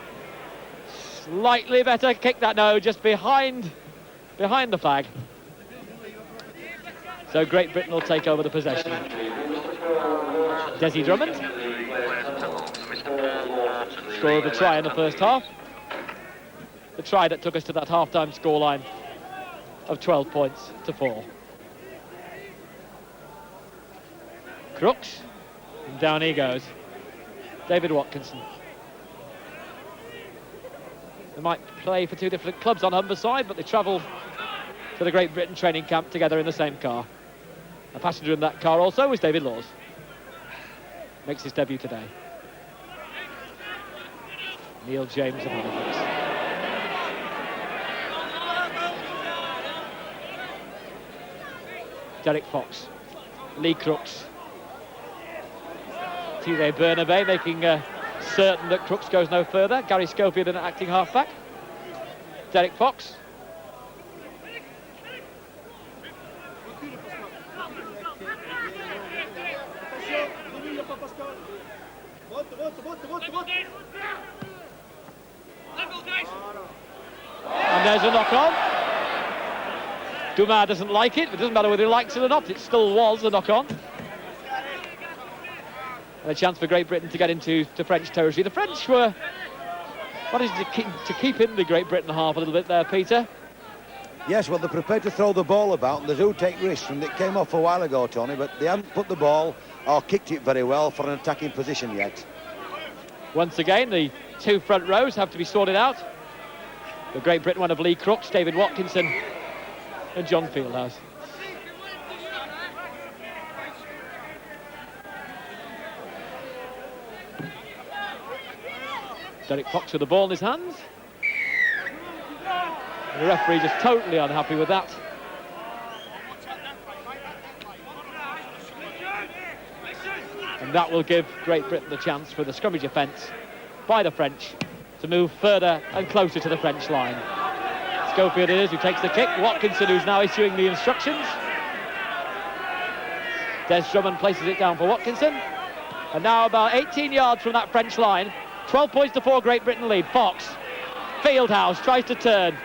slightly better kick that, no, just behind the flag. So Great Britain will take over the possession. Desi Drummond, score of the try in the first half. The try that took us to that half-time scoreline of 12 points to 4. Crooks, and down he goes. David Watkinson. They might play for two different clubs on Humberside, but they travel to the Great Britain training camp together in the same car. A passenger in that car also was David Laws. Makes his debut today. Neil James of Halifax. Derek Fox, Lee Crooks, Thierry Bernabé making certain that Crooks goes no further. Gary Schofield in an acting halfback. Derek Fox. And there's a knock on. Dumas doesn't like it. It doesn't matter whether he likes it or not. It still was a knock-on. And a chance for Great Britain to get into French territory. The French were managed to keep in the Great Britain half a little bit there, Peter. Yes, well, they're prepared to throw the ball about, and they do take risks. And it came off a while ago, Tony, but they haven't put the ball or kicked it very well for an attacking position yet. Once again, the two front rows have to be sorted out. The Great Britain one of Lee Crooks, David Watkinson and John Fieldhouse. Derek Fox with the ball in his hands. The referee just totally unhappy with that. And that will give Great Britain the chance for the scrummage offence by the French to move further and closer to the French line. Schofield it is who takes the kick. Watkinson who's now issuing the instructions. Des Drummond places it down for Watkinson. And now about 18 yards from that French line. 12 points to 4, Great Britain lead. Fox. Fieldhouse tries to turn.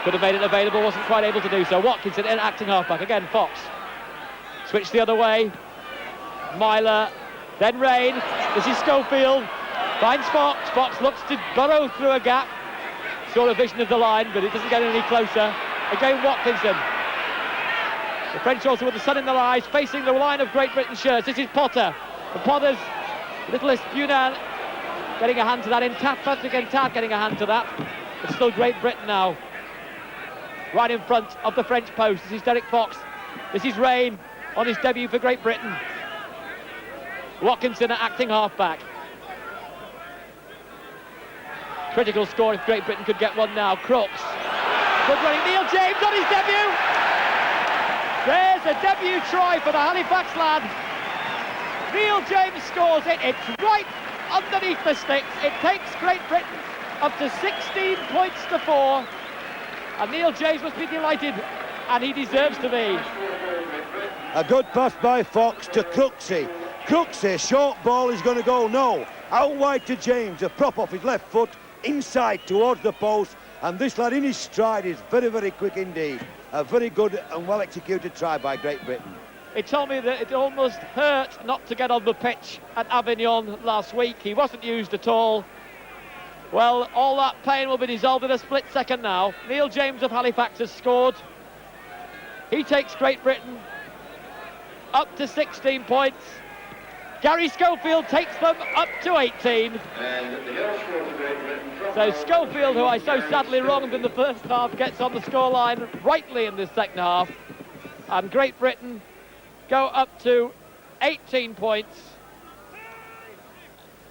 Could have made it available, wasn't quite able to do so. Watkinson in acting halfback. Again, Fox. Switch the other way. Myler. Then Rain. This is Schofield. Finds Fox. Fox looks to burrow through a gap. Short of vision of the line, but it doesn't get any closer. Again, Watkinson. The French also with the sun in their eyes, facing the line of Great Britain shirts. This is Potter. And Potter's little Espunan getting a hand to that. Patrick Intat getting a hand to that. It's still Great Britain now, right in front of the French post. This is Derek Fox. This is Rain on his debut for Great Britain. Watkinson at acting halfback. Critical score if Great Britain could get one now. Crooks. Good running. Neil James on his debut. There's a debut try for the Halifax lad. Neil James scores it. It's right underneath the sticks. It takes Great Britain up to 16 points to 4. And Neil James must be delighted, and he deserves to be. A good pass by Fox to Crooksy. Crooksy, short ball is going to go. No. Out wide to James. A prop off his left foot. Inside towards the post, and this lad in his stride is very, very quick indeed. A very good and well executed try by Great Britain. It told me that it almost hurt not to get on the pitch at Avignon last week. He wasn't used at all. Well, all that pain will be dissolved in a split second now. Neil James of Halifax has scored. He takes Great Britain up to 16 points. Gary Schofield takes them up to 18. So Schofield, who I so sadly wronged in the first half, gets on the scoreline rightly in the second half. And Great Britain go up to 18 points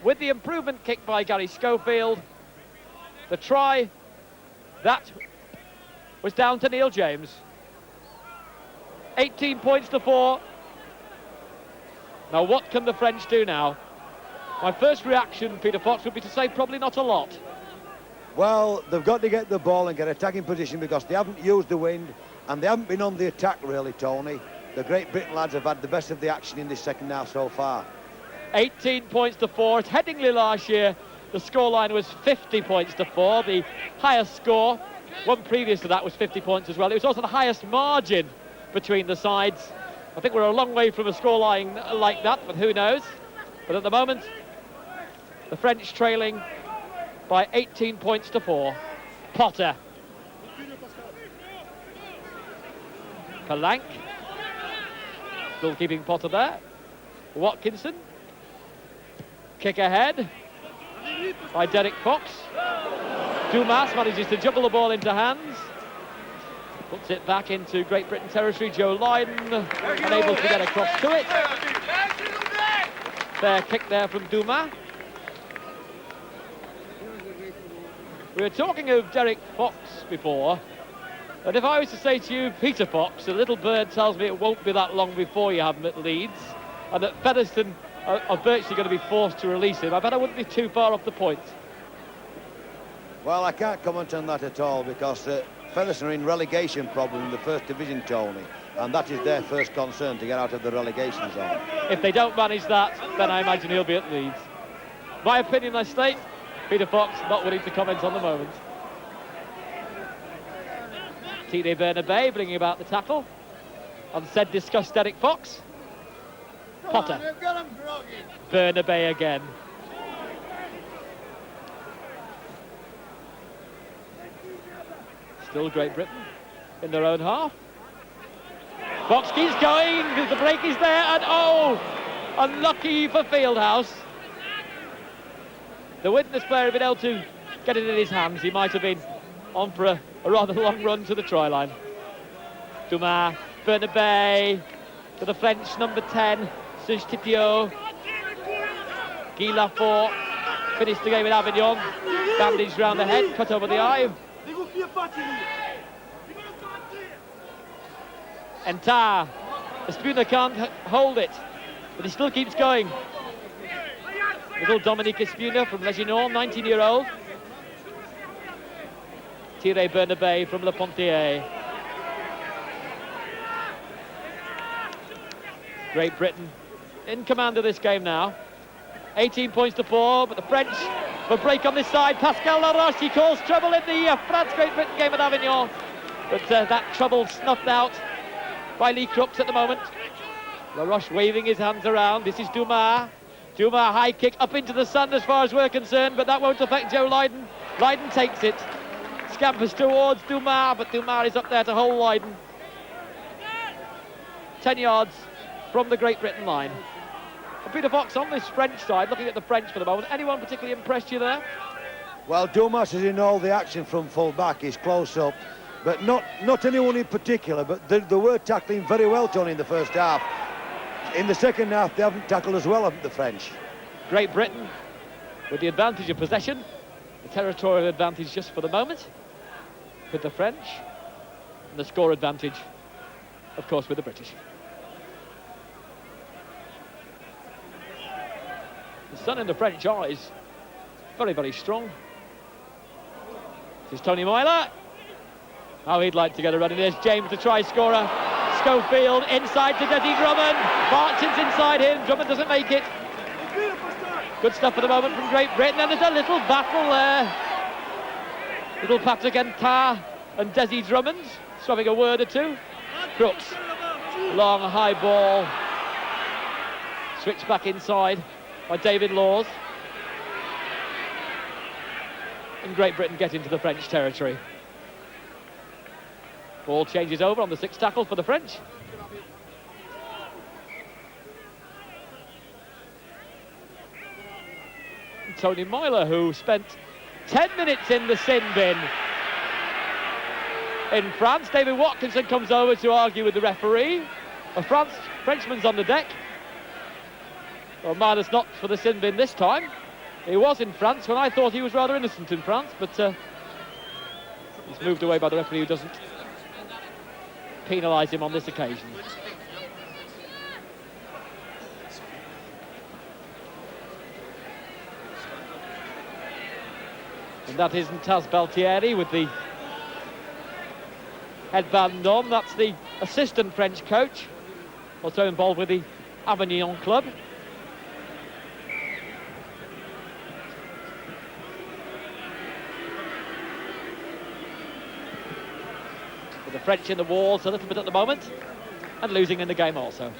with the improvement kick by Gary Schofield. The try, that was down to Neil James. 18 points to 4. Now what can the French do now? My first reaction, Peter Fox, would be to say probably not a lot. Well, they've got to get the ball and get attacking position because they haven't used the wind and they haven't been on the attack really, Tony. The Great Britain lads have had the best of the action in this second half so far. 18 points to 4. At Headingley last year, the scoreline was 50 points to 4. The highest score, one previous to that, was 50 points as well. It was also the highest margin between the sides. I think we're a long way from a scoreline like that, but who knows? But at the moment, the French trailing by 18 points to 4. Potter. Palank. Still keeping Potter there. Watkinson. Kick ahead by Derek Fox. Dumas manages to juggle the ball into hands. Puts it back into Great Britain territory. Joe Lydon unable to get across to it. Fair kick there from Dumas. We were talking of Derek Fox before, and if I was to say to you, Peter Fox, a little bird tells me it won't be that long before you have him at Leeds, and that Featherstone are virtually going to be forced to release him, I bet I wouldn't be too far off the point. Well, I can't comment on that at all because Featherstone are in relegation problem in the First Division, Tony, and that is their first concern, to get out of the relegation zone. If they don't manage that, then I imagine he'll be at Leeds. My opinion, I state, Peter Fox not willing to comment on the moment. Thierry Bernabei bringing about the tackle. On said discussed Derek Fox. Potter. Bernabei again. Still Great Britain in their own half. Fox keeps going, the break is there, and oh, unlucky for Fieldhouse. The witness player had been able to get it in his hands. He might have been on for a rather long run to the try line. Dumas, Bernabei, to the French number 10, Serge Tipiot. Guy Lafort finished the game in Avignon. Bandaged round the head, cut over the eye. Entah. Espuna can't hold it, but he still keeps going. Little Dominique Espuna from Leginon, 19-year-old. Thierry Bernabei from Le Pontier. Great Britain in command of this game now. 18 points to 4, but the French will break on this side. Pascal Laroche, he calls trouble in the France-Great Britain game at Avignon. But that trouble snuffed out by Lee Crooks at the moment. Laroche waving his hands around. This is Dumas. Dumas, high kick up into the sun as far as we're concerned, but that won't affect Joe Lydon. Lydon takes it. Scampers towards Dumas, but Dumas is up there to hold Lydon. 10 yards from the Great Britain line. And Peter Fox on this French side, looking at the French for the moment. Anyone particularly impressed you there? Well, Dumas is in all the action from full back. He's close up, but not anyone in particular, but they were tackling very well, Tony, in the first half. In the second half, they haven't tackled as well, haven't the French? Great Britain with the advantage of possession, the territorial advantage just for the moment with the French, and the score advantage, of course, with the British. The sun in the French eyes, very, very strong. This is Tony Myler. How he'd like to get a run in. There's James, the try scorer. Schofield inside to Desi Drummond. Martins inside him. Drummond doesn't make it. Good stuff for the moment from Great Britain. And there's a little battle there. Little Patrick Entah and Desi Drummond swapping a word or two. Crooks. Long high ball. Switched back inside by David Laws. And Great Britain get into the French territory. Ball changes over on the sixth tackle for the French. captain Tony Moyler, who spent 10 minutes in the sin bin in France. David Watkinson comes over to argue with the referee. A Frenchman's on the deck. Well, minus not for the sin bin this time. He was in France when I thought he was rather innocent in France, but he's moved away by the referee, who doesn't penalise him on this occasion. And that isn't Taz Baltieri with the headband on. That's the assistant French coach, also involved with the Avignon club. With the French in the walls a little bit at the moment, and losing in the game also.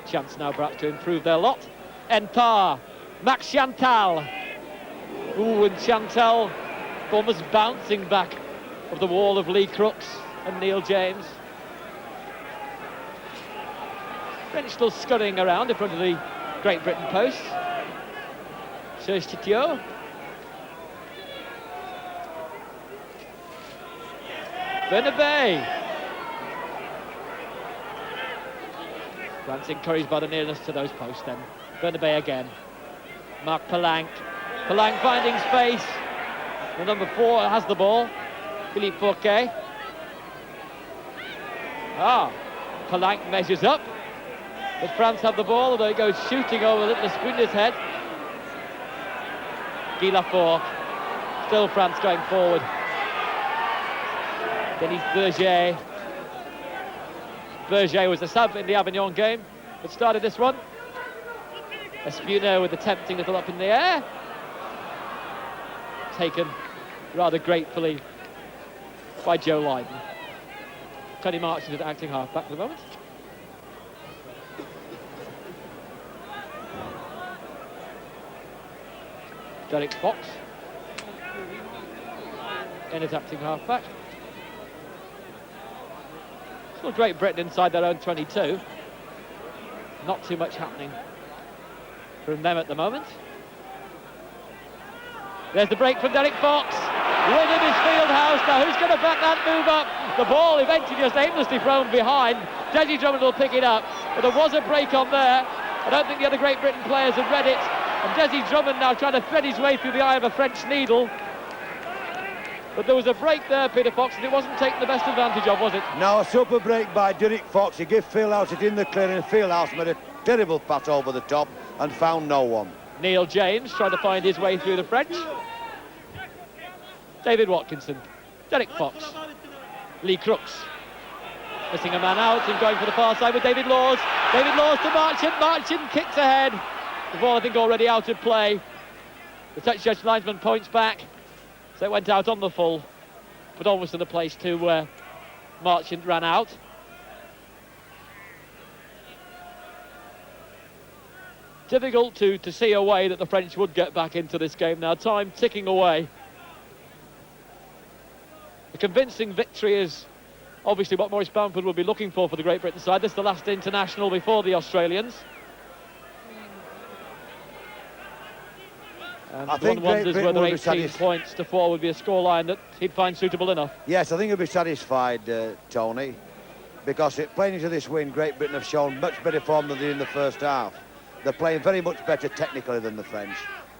Chance now perhaps to improve their lot. Entar, Max Chantal. Ooh, and Chantal almost bouncing back of the wall of Lee Crooks and Neil James. French still scurrying around in front of the Great Britain post. Serge Titiot. Bernabei. France encouraged by the nearness to those posts then. Bernabei again. Marc Palanque. Palanque finding space. The number 4 has the ball. Philippe Fourquet. Palanque measures up. But France have the ball, although it goes shooting over the sprinter's head. Guy Lafort. Still France going forward. Denis Berger. Berger was the sub in the Avignon game that started this one. Espuno with the tempting little up in the air. Taken rather gratefully by Joe Lydon. Tony Marchant at acting half-back at the moment. Derek Fox in as acting half-back. Still Great Britain inside their own 22. Not too much happening from them at the moment. There's the break from Derek Fox. Within his field house. Now who's going to back that move up? The ball eventually just aimlessly thrown behind. Desi Drummond will pick it up. But there was a break on there. I don't think the other Great Britain players had read it. And Desi Drummond now trying to thread his way through the eye of a French needle. But there was a break there, Peter Fox, and it wasn't taken the best advantage of, was it? No, a super break by Derek Fox. He gave Fieldhouse it in the clear, and Fieldhouse made a terrible pass over the top and found no one. Neil James trying to find his way through the French. David Watkinson, Derek Fox, Lee Crooks. Missing a man out and going for the far side with David Laws. David Laws to Marchant. Marchant kicks ahead. The ball, I think, already out of play. The touch judge linesman points back. So it went out on the full, but almost in the place too where Marchant ran out. Difficult to see a way that the French would get back into this game now. Time ticking away. A convincing victory is obviously what Maurice Bamford will be looking for the Great Britain side. This is the last international before the Australians. And I think one wonders Great whether Britain 18 points to 4 would be a scoreline that he'd find suitable enough. Yes, I think he'll be satisfied, Tony, because playing into this win, Great Britain have shown much better form than they did in the first half. They're playing very much better technically than the French.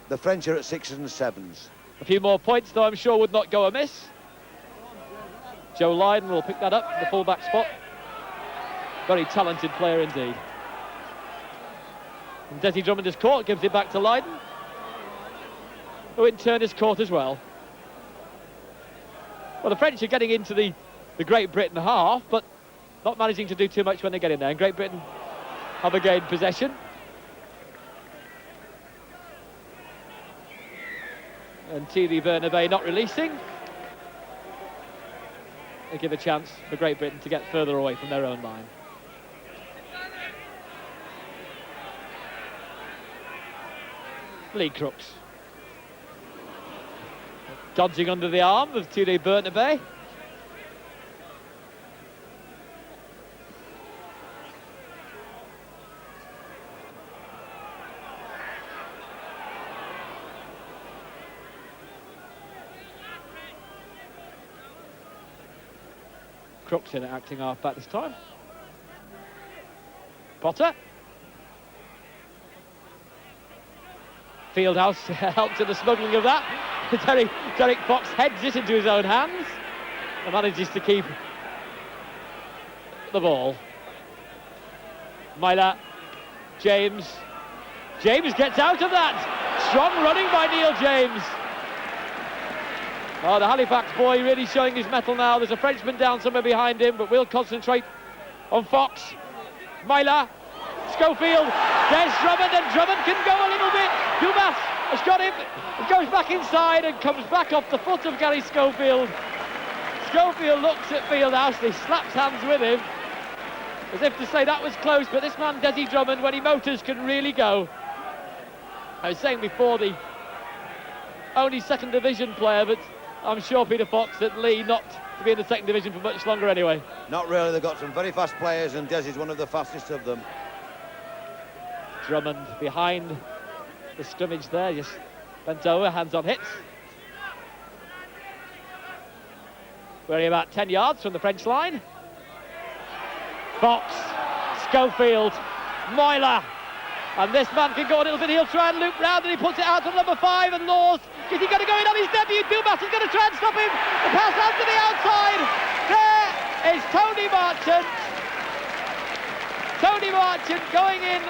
The French are at 6s and 7s. A few more points, though, I'm sure would not go amiss. Joe Lydon will pick that up in the full-back spot. Very talented player indeed. And Desi Drummond is caught, gives it back to Lydon, who in turn is caught as well. Well, the French are getting into the Great Britain half, but not managing to do too much when they get in there. And Great Britain have again possession. And Thierry Bernabei not releasing. They give a chance for Great Britain to get further away from their own line. Lee Crooks. Dodging under the arm of Thierry Bernabei. Crooks in at acting half-back this time. Potter. Fieldhouse helped in the smuggling of that. Derek Fox heads it into his own hands and manages to keep the ball. Myler, James gets out of that. Strong running by Neil James. Oh, the Halifax boy really showing his mettle now. There's a Frenchman down somewhere behind him, but we'll concentrate on Fox. Myler, Schofield, there's Drummond, and Drummond can go a little bit. Dumas has got him. He goes back inside and comes back off the foot of Gary Schofield. Schofield looks at Fieldhouse, he slaps hands with him, as if to say that was close, but this man, Desi Drummond, when he motors, can really go. I was saying before, the only second division player, but I'm sure Peter Fox that Lee not to be in the second division for much longer anyway. Not really, they've got some very fast players and Desi's one of the fastest of them. Drummond behind the scrimmage there, just bent over, hands on hips. We're only about 10 yards from the French line. Fox, Schofield, Myler, and this man can go a little bit. He'll try and loop round, and he puts it out to number 5, and Laws, is he going to go in on his debut? Dumas is going to try and stop him. The pass out to the outside. There is Tony Marchant. Tony Marchant going in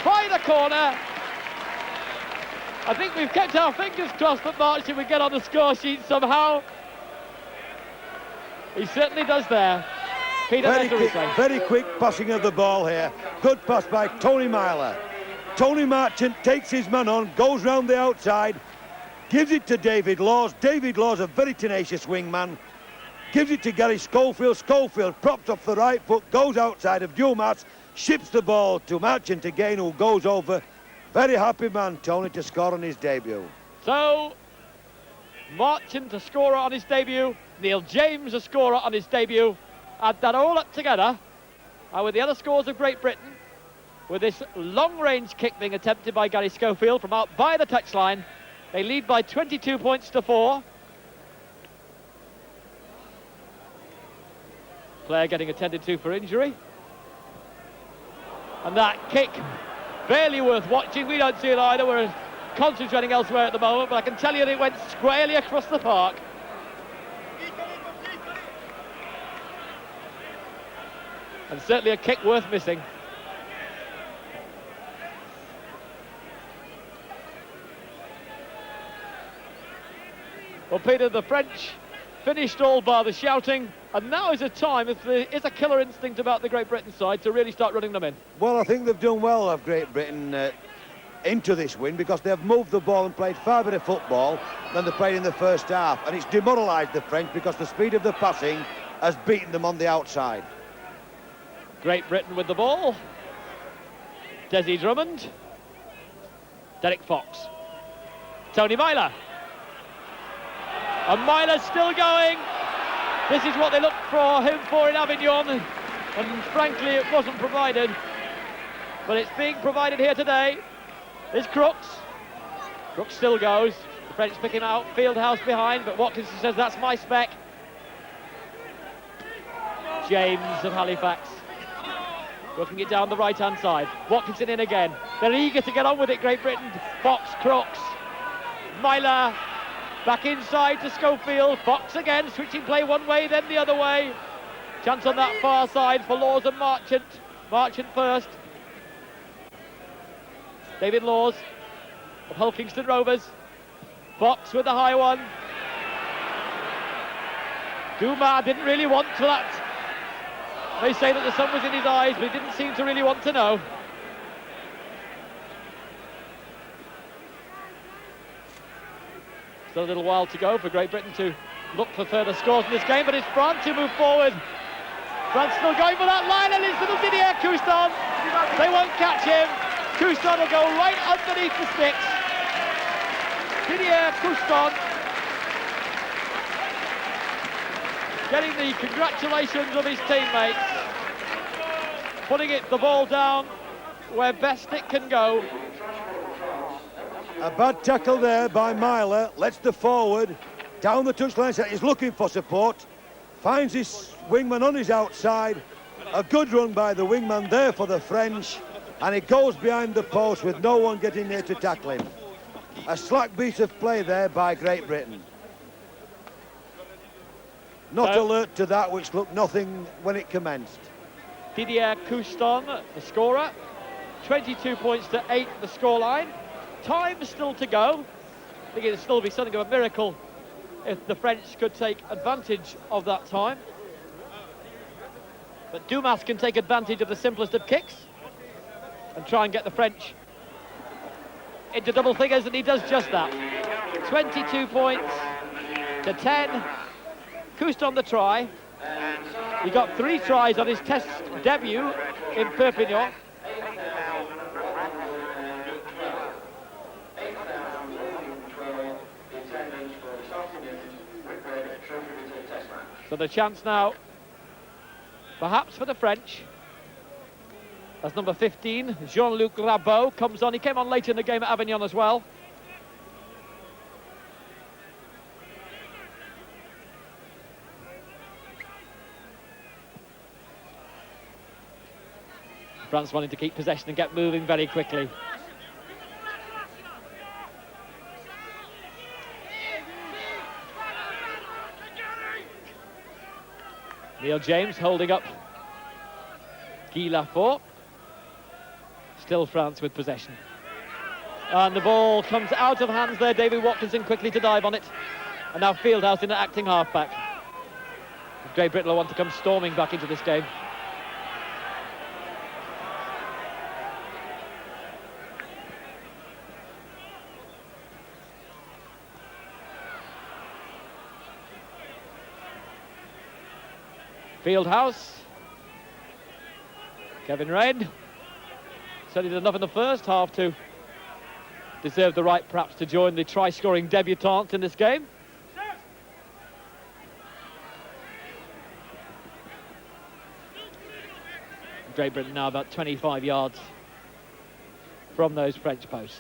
by the corner. I think we've kept our fingers crossed that Marchant would get on the score sheet somehow. He certainly does there. Peter, very quick passing of the ball here. Good pass by Tony Myler. Tony Marchant takes his man on, goes round the outside, gives it to David Laws. David Laws, a very tenacious wingman, gives it to Gary Schofield. Schofield props off the right foot, goes outside of Dumas, ships the ball to Marchant again, who goes over. Very happy man, Tony, to score on his debut. So, Marchant a scorer on his debut, Neil James a scorer on his debut. Add that all up together, and with the other scores of Great Britain, with this long-range kick being attempted by Gary Schofield from out by the touchline, they lead by 22 points to 4. Player getting attended to for injury. And that kick, barely worth watching. We don't see it either. We're concentrating elsewhere at the moment, but I can tell you that it went squarely across the park. And certainly a kick worth missing. Well, Peter, the French finished all bar the shouting, and now is a time, if there is a killer instinct about the Great Britain side, to really start running them in. Well, I think they've done well of Great Britain into this win, because they've moved the ball and played far better football than they played in the first half, and it's demoralised the French because the speed of the passing has beaten them on the outside. Great Britain with the ball. Desi Drummond. Derek Fox. Tony Myler. And Myler's still going. This is what they looked for him for in Avignon, and frankly it wasn't provided, but it's being provided here today. There's Crooks. Crooks still goes. The French pick him out. Fieldhouse behind, but Watkinson says that's my spec. James of Halifax working it down the right-hand side. Watkinson in again. They're eager to get on with it, Great Britain. Fox, Crooks, Myler, back inside to Schofield. Fox again, switching play one way, then the other way. Chance on that far side for Laws and Marchant. Marchant first. David Laws of Hull Kingston Rovers. Fox with the high one. Dumas didn't really want to that. They say that the sun was in his eyes, but he didn't seem to really want to know. Still a little while to go for Great Britain to look for further scores in this game, but it's France who move forward. France still going for that line, and it's little Didier Couston. They won't catch him. Couston will go right underneath the sticks. Didier Couston getting the congratulations of his teammates, putting the ball down where best it can go. A bad tackle there by Myler, lets the forward down the touchline, he's looking for support. finds his wingman on his outside. A good run by the wingman there for the French, and it goes behind the post with no one getting near to tackle him. A slack piece of play there by Great Britain. Not alert to that, which looked nothing when it commenced. Didier Couston, the scorer. 22 points to 8, the scoreline. Time still to go. I think it'd still be something of a miracle if the French could take advantage of that time. But Dumas can take advantage of the simplest of kicks and try and get the French into double figures, and he does just that. 22 points to 10. Couston the try. He got 3 tries on his test debut in Perpignan. So the chance now, perhaps for the French, as number 15, Jean-Luc Rabot, comes on. He came on late in the game at Avignon as well. France wanting to keep possession and get moving very quickly. Neil James holding up Guy Lafort. Still France with possession. And the ball comes out of hands there. David Watkinson quickly to dive on it. And now Fieldhouse in an acting halfback. Great Britain will want to come storming back into this game. Fieldhouse. Kevin Rain. Said he did enough in the first half to deserve the right perhaps to join the try-scoring debutants in this game. Great Britain now about 25 yards from those French posts.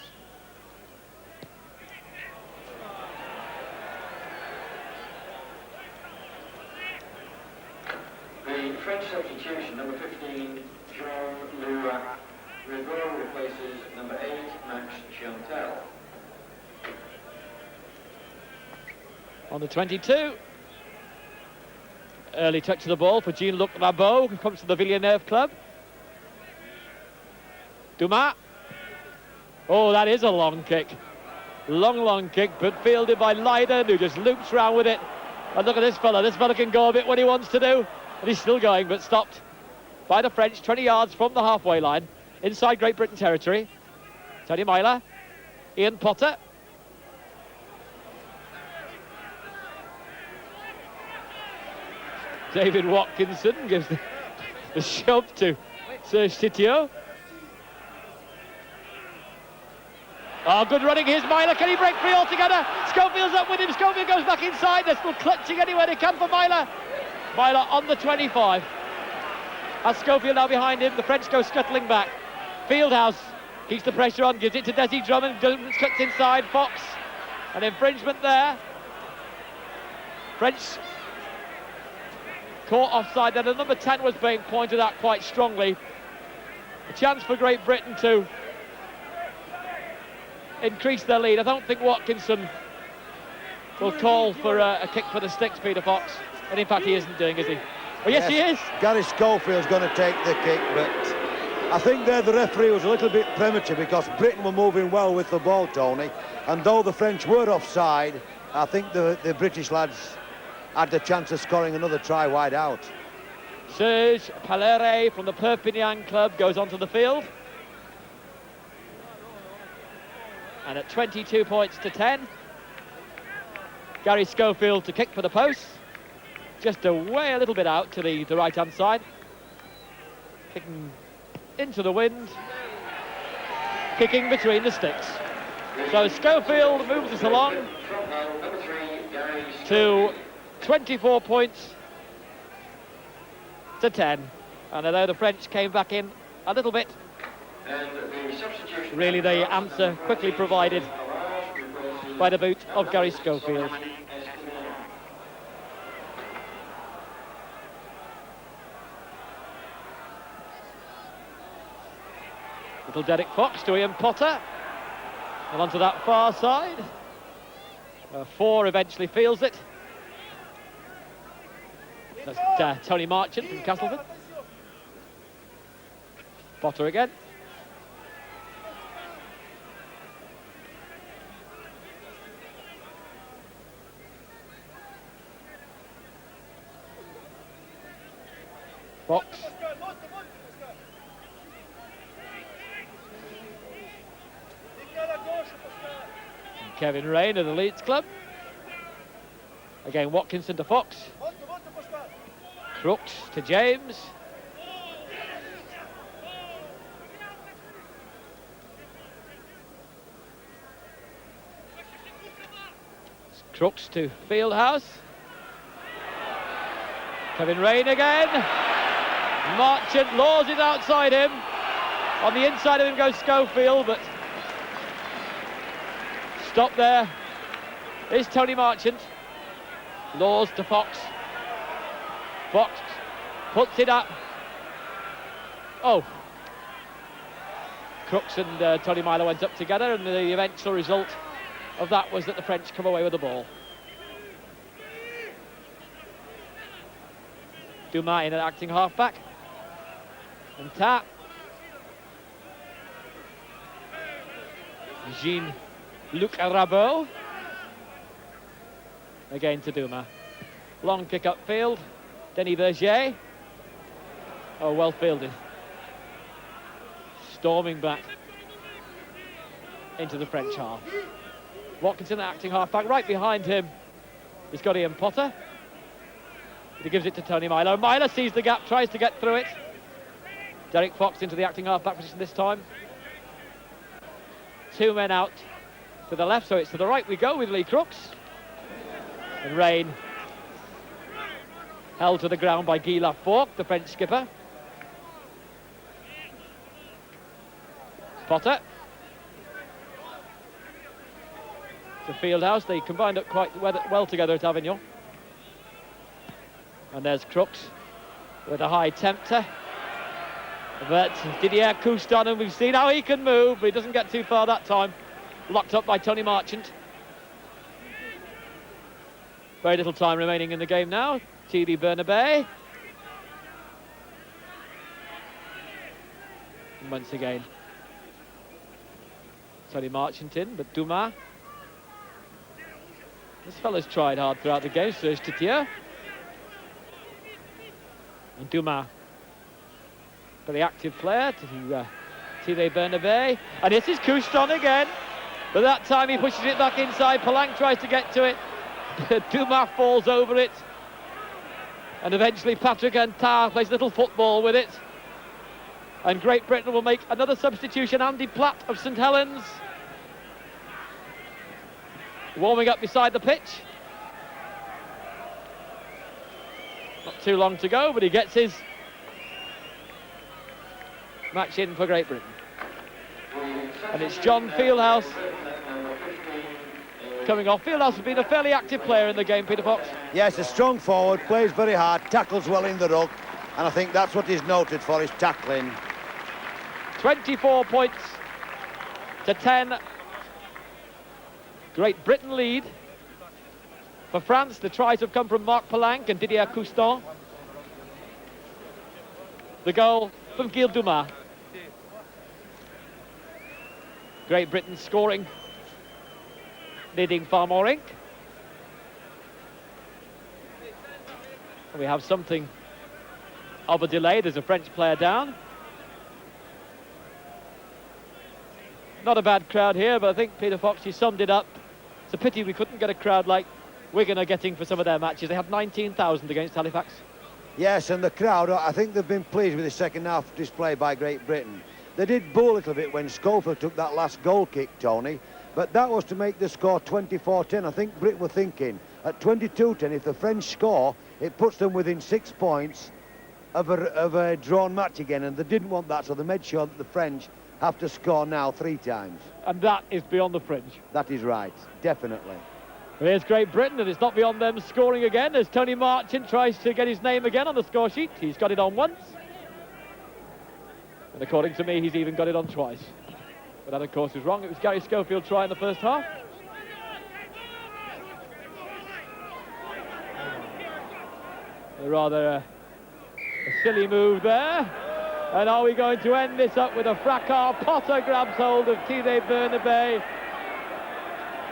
The French substitution, number 15, Jean-Luc Rabot, replaces number 8, Max Chantel. On the 22. Early touch of the ball for Jean-Luc Rabot, who comes to the Villeneuve club. Dumas. Oh, that is a long kick. Long kick, but fielded by Leiden, who just loops round with it. And look at this fella. This fella can go a bit when he wants to do. And he's still going, but stopped by the French, 20 yards from the halfway line, inside Great Britain territory. Tony Myler, Ian Potter. David Watkinson gives the shove to Serge Titio. Oh, good running. Here's Myler. Can he break free altogether? Schofield's up with him. Schofield goes back inside. They're still clutching anywhere they can for Myler. Myler on the 25. As Schofield now behind him, the French go scuttling back. Fieldhouse keeps the pressure on, gives it to Desi Drummond. Drummond cuts inside. Fox. An infringement there. French caught offside. Then the number 10 was being pointed at quite strongly. A chance for Great Britain to increase their lead. I don't think Watkinson will call for a kick for the sticks, Peter Fox. And in fact, he isn't doing, is he? Oh, yes, he is. Gary Schofield's going to take the kick, but I think there the referee was a little bit premature because Britain were moving well with the ball, Tony. And though the French were offside, I think the British lads had the chance of scoring another try wide out. Serge Palere from the Perpignan club goes onto the field. And at 22 points to 10, Gary Schofield to kick for the post. Just away a little bit out to the right-hand side. Kicking into the wind. Kicking between the sticks. So Schofield moves us along to 24 points to 10. And although the French came back in a little bit, really the answer quickly provided by the boot of Gary Schofield. Little Derek Fox to Ian Potter. And onto that far side. Four eventually feels it. That's Tony Marchant from Castleford. Potter again. Fox. And Kevin Rain of the Leeds club. Again, Watkinson to Fox. Crooks to James. Crooks to Fieldhouse. Kevin Rain again. Marchant laws it outside him. On the inside of him goes Schofield, but stop there. Is Tony Marchant. Laws to Fox. Fox puts it up. Oh. Crooks and Tony Myler went up together, and the eventual result of that was that the French come away with the ball. Dumas in at acting halfback. And tap. Jean-Luc Rabot. Again to Dumas. Long kick upfield. Denis Berger. Oh, well fielded. Storming back into the French half. Watkinson acting halfback. Right behind him, he's got Ian Potter. He gives it to Tony Myler. Myler sees the gap, tries to get through it. Derek Fox into the acting halfback position this time. Two men out to the left, so it's to the right we go with Lee Crooks. And Rain held to the ground by Guy Lafforgue, the French skipper. Potter. To Fieldhouse, they combined up quite well together at Avignon. And there's Crooks with a high tempter. But Didier Couston, and we've seen how he can move, but he doesn't get too far that time. Locked up by Tony Marchant. Very little time remaining in the game now. Thierry Bernabé. And once again, Tony Marchant in, but Dumas. This fella's tried hard throughout the game, Serge Titier. And Dumas, very active player, to Thierry Bernabé. And this is Couston again, but that time he pushes it back inside. Palang tries to get to it. Dumas falls over it. And eventually Patrick Antard plays a little football with it. And Great Britain will make another substitution. Andy Platt of St Helens warming up beside the pitch. Not too long to go, but he gets his match in for Great Britain. And it's John Fieldhouse coming off. Fieldhouse has been a fairly active player in the game, Peter Fox. Yes, a strong forward, plays very hard, tackles well in the ruck, and I think that's what he's noted for, his tackling. 24 points to 10. Great Britain lead. For France, the tries have come from Marc Palang and Didier Couston. The goal from Gilles Dumas. Great Britain scoring, needing far more ink. We have something of a delay. There's a French player down. Not a bad crowd here, but I think Peter Fox, you summed it up. It's a pity we couldn't get a crowd like Wigan are getting for some of their matches. They had 19,000 against Halifax. Yes, and the crowd, I think they've been pleased with the second half display by Great Britain. They did boo a little bit when Schofield took that last goal kick, Tony, but that was to make the score 24-10. I think Britain were thinking, at 22-10, if the French score, it puts them within 6 points of a drawn match again, and they didn't want that, so they made sure that the French have to score now 3 times. And that is beyond the fringe. That is right, definitely. Here's Great Britain, and it's not beyond them scoring again as Tony Marchant tries to get his name again on the score sheet. He's got it on once. And according to me, he's even got it on twice. But that, of course, is wrong. It was Gary Schofield try in the first half. Rather a silly move there. And are we going to end this up with a fracas? Potter grabs hold of Tide Bernabei.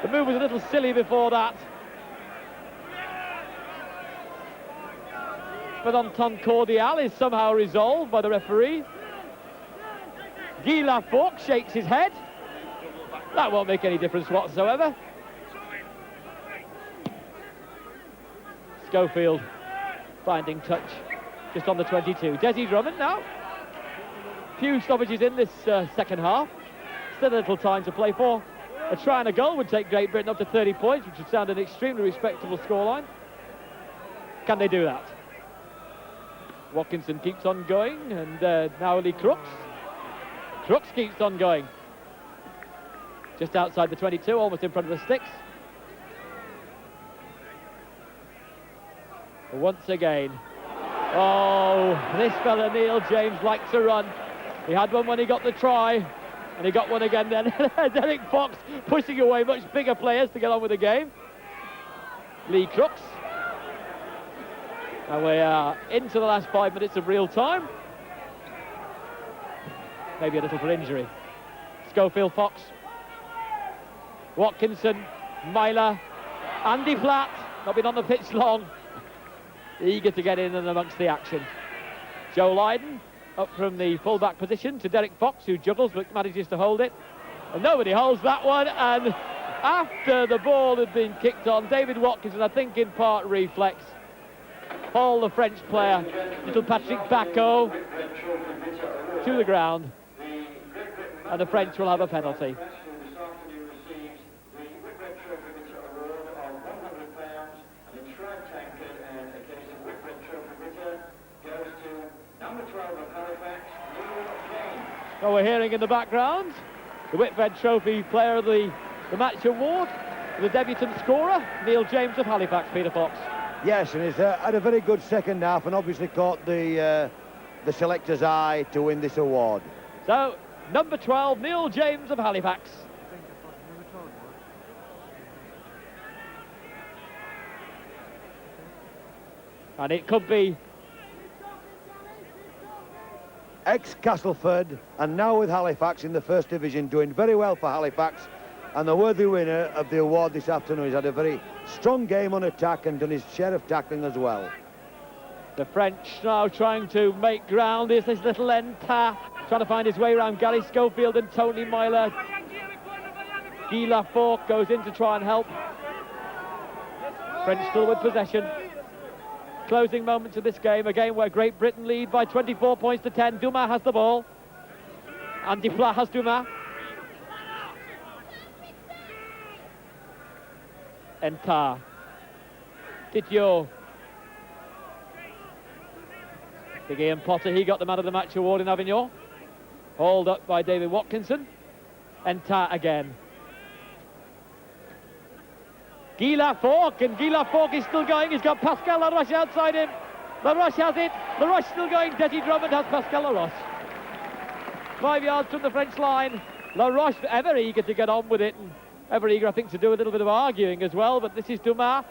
The move was a little silly before that. But entente cordiale is somehow resolved by the referee. Guy Lafforgue shakes his head. That won't make any difference whatsoever. Schofield finding touch just on the 22. Desi Drummond now. Few stoppages in this second half. Still a little time to play for. A try and a goal would take Great Britain up to 30 points, which would sound an extremely respectable scoreline. Can they do that? Watkinson keeps on going, and now Lee Crooks. Crooks keeps on going. Just outside the 22, almost in front of the sticks. Once again. Oh, this fella Neil James likes a run. He had one when he got the try, and he got one again then. Derek Fox pushing away much bigger players to get on with the game. Lee Crooks. And we are into the last 5 minutes of real time. Maybe a little for injury. Schofield, Fox. Watkinson, Myler, Andy Platt, not been on the pitch long. Eager to get in and amongst the action. Joe Lydon up from the full-back position to Derek Fox, who juggles but manages to hold it. And nobody holds that one, and after the ball had been kicked on, David Watkinson, I think in part reflex, hauled the French player, little Patrick Bacot, to the ground, and the French will have a penalty. Well, we're hearing in the background the Whitbread Trophy Player of the Match Award, the debutant scorer, Neil James of Halifax. Peter Fox. Yes, and he's had a very good second half and obviously caught the selector's eye to win this award. So, number 12, Neil James of Halifax. And it could be ex-Castleford and now with Halifax in the First Division, doing very well for Halifax, and the worthy winner of the award this afternoon. He's had a very strong game on attack and done his share of tackling as well. The French now trying to make ground. Here's this little Enta trying to find his way around Gary Schofield and Tony Myler. Guy Lafforgue goes in to try and help. French still with possession. Closing moments of this game, a game where Great Britain lead by 24 points to 10. Dumas has the ball. Andy Platt has Dumas. Enta. Titio. Big Ian Potter, he got the Man of the Match award in Avignon. Hauled up by David Watkinson. Enta again. Guy Lafforgue, and Guy Lafforgue is still going. He's got Pascal Laroche outside him. Laroche has it. Laroche still going. Desi Drummond has Pascal Laroche. 5 yards from the French line. Laroche ever eager to get on with it, and ever eager, I think, to do a little bit of arguing as well. But this is Dumas.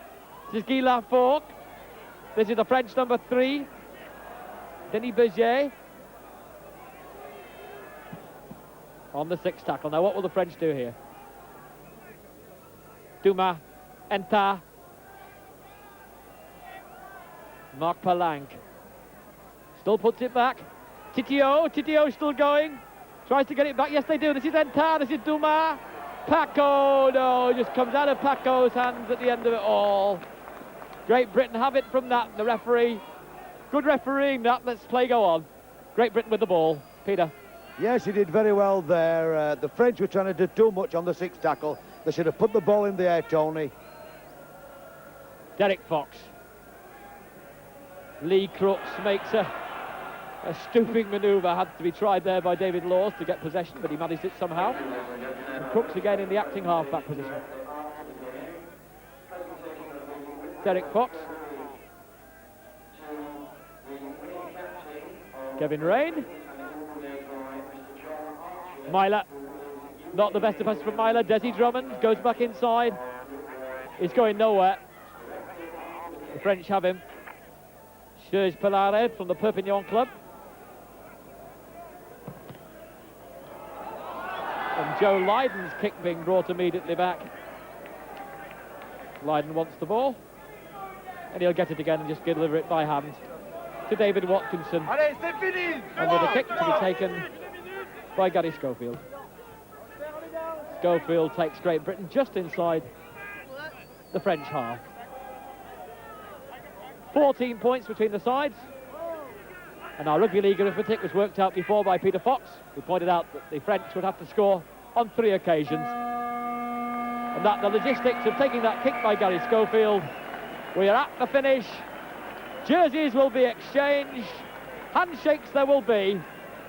This is Guy Lafforgue. This is the French number 3, Denis Berger. On the 6th tackle. Now, what will the French do here? Dumas. Enta. Marc Palanque still puts it back. Titio still going. Tries to get it back. Yes, they do. This is Enta. This is Dumas. Paco, no, just comes out of Paco's hands at the end of it all. Great Britain have it from that. The referee, good refereeing that. Let's play go on. Great Britain with the ball. Peter. Yes, he did very well there. The French were trying to do too much on the 6th tackle. They should have put the ball in the air, Tony. Derek Fox. Lee Crooks makes a stooping manoeuvre. Had to be tried there by David Laws to get possession, but he managed it somehow. And Crooks again in the acting half-back position. Derek Fox. Kevin Rain. Myler, not the best defence from Myler. Desi Drummond goes back inside. He's going nowhere. The French have him. Serge Pilaret from the Perpignan club. And Joe Lydon's kick being brought immediately back. Lydon wants the ball. And he'll get it again and just deliver it by hand to David Watkinson. And with a kick to be taken by Gary Schofield. Schofield takes Great Britain just inside the French half. 14 points between the sides. And our rugby league arithmetic was worked out before by Peter Fox, who pointed out that the French would have to score on 3 occasions. And that the logistics of taking that kick by Gary Schofield. We are at the finish. Jerseys will be exchanged. Handshakes there will be.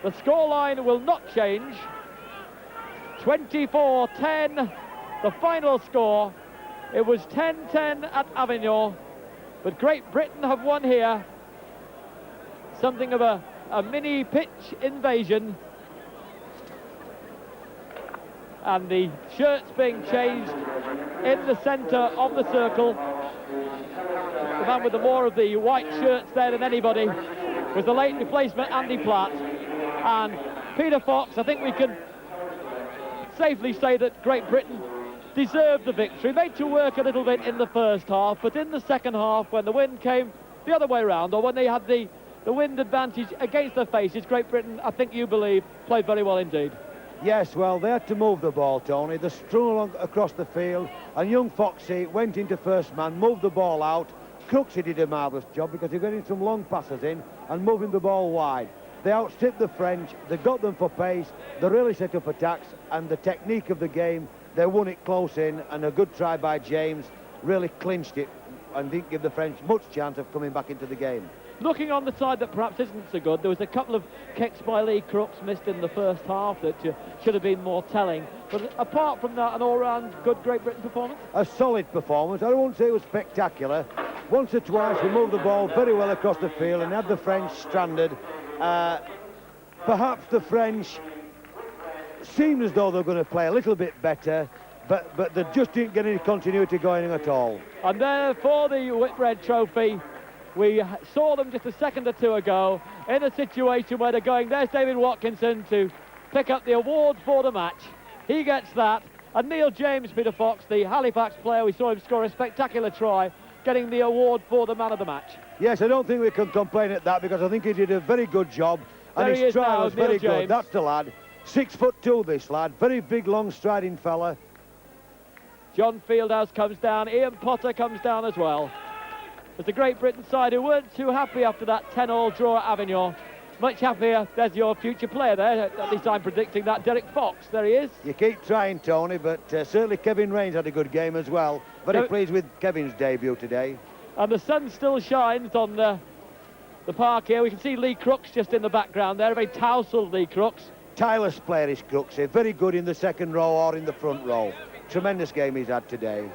The scoreline will not change. 24-10, the final score. It was 10-10 at Avignon, but Great Britain have won here. Something of a mini pitch invasion. And the shirts being changed in the centre of the circle. The man with the more of the white shirts there than anybody was the late replacement Andy Platt. And Peter Fox, I think we can safely say that Great Britain deserved the victory. Made to work a little bit in the first half, but in the second half, when the wind came the other way round, or when they had the wind advantage against their faces, Great Britain, I think you believe, played very well indeed. Yes, well, they had to move the ball, Tony. They strung along across the field, and young Foxy went into first man, moved the ball out. Crooksy did a marvellous job because they're getting some long passes in and moving the ball wide. They outstripped the French, they got them for pace, they really set up attacks, and the technique of the game, they won it close in, and a good try by James really clinched it and didn't give the French much chance of coming back into the game. Looking on the side that perhaps isn't so good, there was a couple of kicks by Lee Crooks missed in the first half that should have been more telling. But apart from that, an all-round good Great Britain performance? A solid performance. I won't say it was spectacular. Once or twice we moved the ball very well across the field and had the French stranded. Perhaps the French seemed as though they were going to play a little bit better, but they just didn't get any continuity going at all. And there for the Whitbread Trophy, we saw them just a second or two ago in a situation where they're going, there's David Watkinson to pick up the award for the match. He gets that. And Neil James, Peter Fox, the Halifax player, we saw him score a spectacular try, getting the award for the man of the match. Yes, I don't think we can complain at that because I think he did a very good job. And there his try now, was Neil very James. good. That's the lad. 6'2", this lad. Very big, long striding fella. John Fieldhouse comes down. Ian Potter comes down as well. As the Great Britain side who weren't too happy after that 10-all draw at Avignon. Much happier. There's your future player there. At least I'm predicting that. Derek Fox. There he is. You keep trying, Tony, but certainly Kevin Rains had a good game as well. Very pleased with Kevin's debut today. And the sun still shines on the park here. We can see Lee Crooks just in the background there. A very tousled Lee Crooks. Tireless player is Crooksy. Very good in the second row or in the front row. Tremendous game he's had today.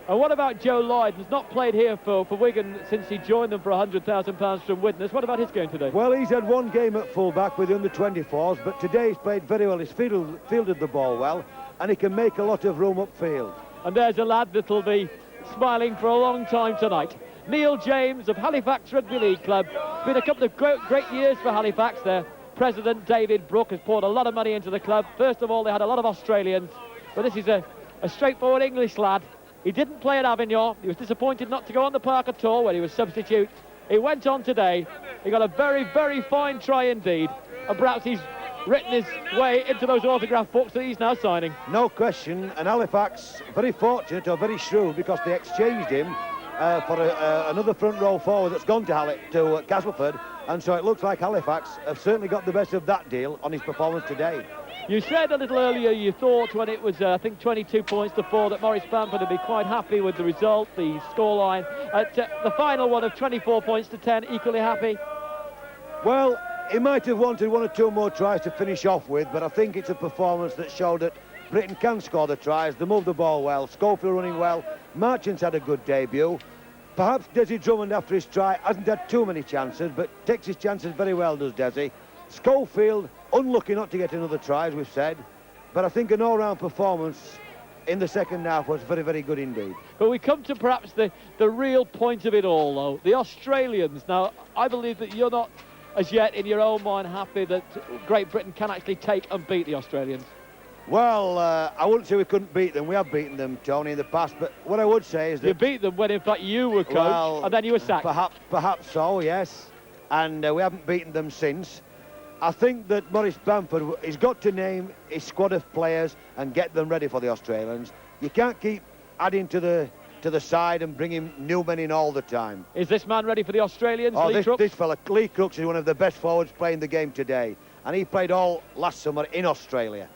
And what about Joe Lloyd, who's not played here for Wigan since he joined them for £100,000 from Widnes? What about his game today? Well, he's had one game at full-back with the under-24s, but today he's played very well. He's fielded the ball well, and he can make a lot of room upfield. And there's a lad that'll be smiling for a long time tonight. Neil James of Halifax Rugby League Club. Been a couple of great years for Halifax. Their president, David Brooke, has poured a lot of money into the club. First of all, they had a lot of Australians, but this is a straightforward English lad. He didn't play at Avignon. He was disappointed not to go on the park at all when he was substitute. He went on today. He got a very, very fine try indeed. And perhaps he's written his way into those autograph books that he's now signing. No question. And Halifax, very fortunate or very shrewd because they exchanged him for another front row forward that's gone to Castleford. And so it looks like Halifax have certainly got the best of that deal on his performance today. You said a little earlier you thought when it was, I think, 22 points to 4 that Maurice Bamford would be quite happy with the result, the scoreline. At the final one of 24 points to 10, equally happy? Well, he might have wanted 1 or 2 more tries to finish off with, but I think it's a performance that showed that Britain can score the tries. They move the ball well. Schofield running well. Marchant's had a good debut. Perhaps Desi Drummond, after his try, hasn't had too many chances, but takes his chances very well, does Desi. Schofield, unlucky not to get another try, as we've said, but I think an all-round performance in the second half was very, very good indeed. But we come to perhaps the real point of it all, though. The Australians. Now, I believe that you're not, as yet, in your own mind, happy that Great Britain can actually take and beat the Australians. Well, I wouldn't say we couldn't beat them. We have beaten them, Tony, in the past. But what I would say is that... You beat them when, in fact, you were coach, and then you were sacked. Perhaps so, yes. And we haven't beaten them since. I think that Maurice Bamford, he's got to name his squad of players and get them ready for the Australians. You can't keep adding to the side and bringing new men in all the time. Is this man ready for the Australians, Lee Crooks? This fella, Lee Crooks, is one of the best forwards playing the game today. And he played all last summer in Australia.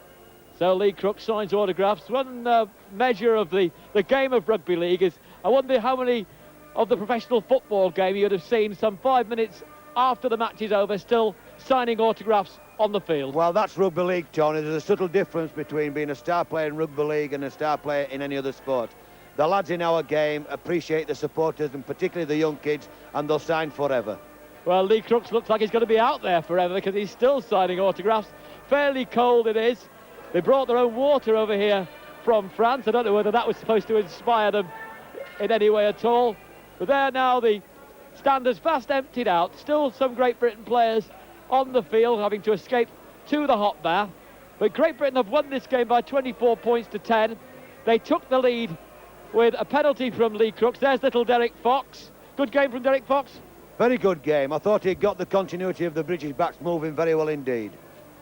So Lee Crooks signs autographs. One measure of the game of rugby league is, I wonder how many of the professional football game you'd have seen some 5 minutes after the match is over still signing autographs on the field. Well, that's rugby league, Tony. There's a subtle difference between being a star player in rugby league and a star player in any other sport. The lads in our game appreciate the supporters, and particularly the young kids, and they'll sign forever. Well, Lee Crooks looks like he's going to be out there forever because he's still signing autographs. Fairly cold it is. They brought their own water over here from France. I don't know whether that was supposed to inspire them in any way at all. But there now, the stand has fast emptied out. Still some Great Britain players on the field having to escape to the hot bath. But Great Britain have won this game by 24 points to 10. They took the lead with a penalty from Lee Crooks. There's little Derek Fox. Good game from Derek Fox. Very good game. I thought he got the continuity of the British backs moving very well indeed.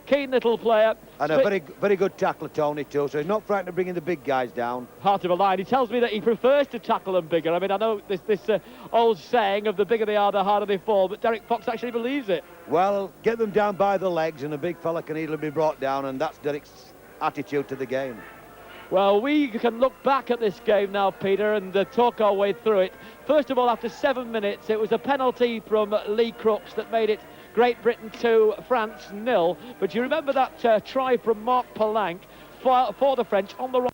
Keen little player. And a very good tackler, Tony, too. So he's not frightened of bringing the big guys down. Heart of a lion. He tells me that he prefers to tackle them bigger. I mean, I know this old saying of the bigger they are, the harder they fall, but Derek Fox actually believes it. Well, get them down by the legs and a big fella can easily be brought down, and that's Derek's attitude to the game. Well, we can look back at this game now, Peter, and talk our way through it. First of all, after 7 minutes, it was a penalty from Lee Crooks that made it Great Britain 2, France 0. But you remember that try from Marc Palanque for the French on the right.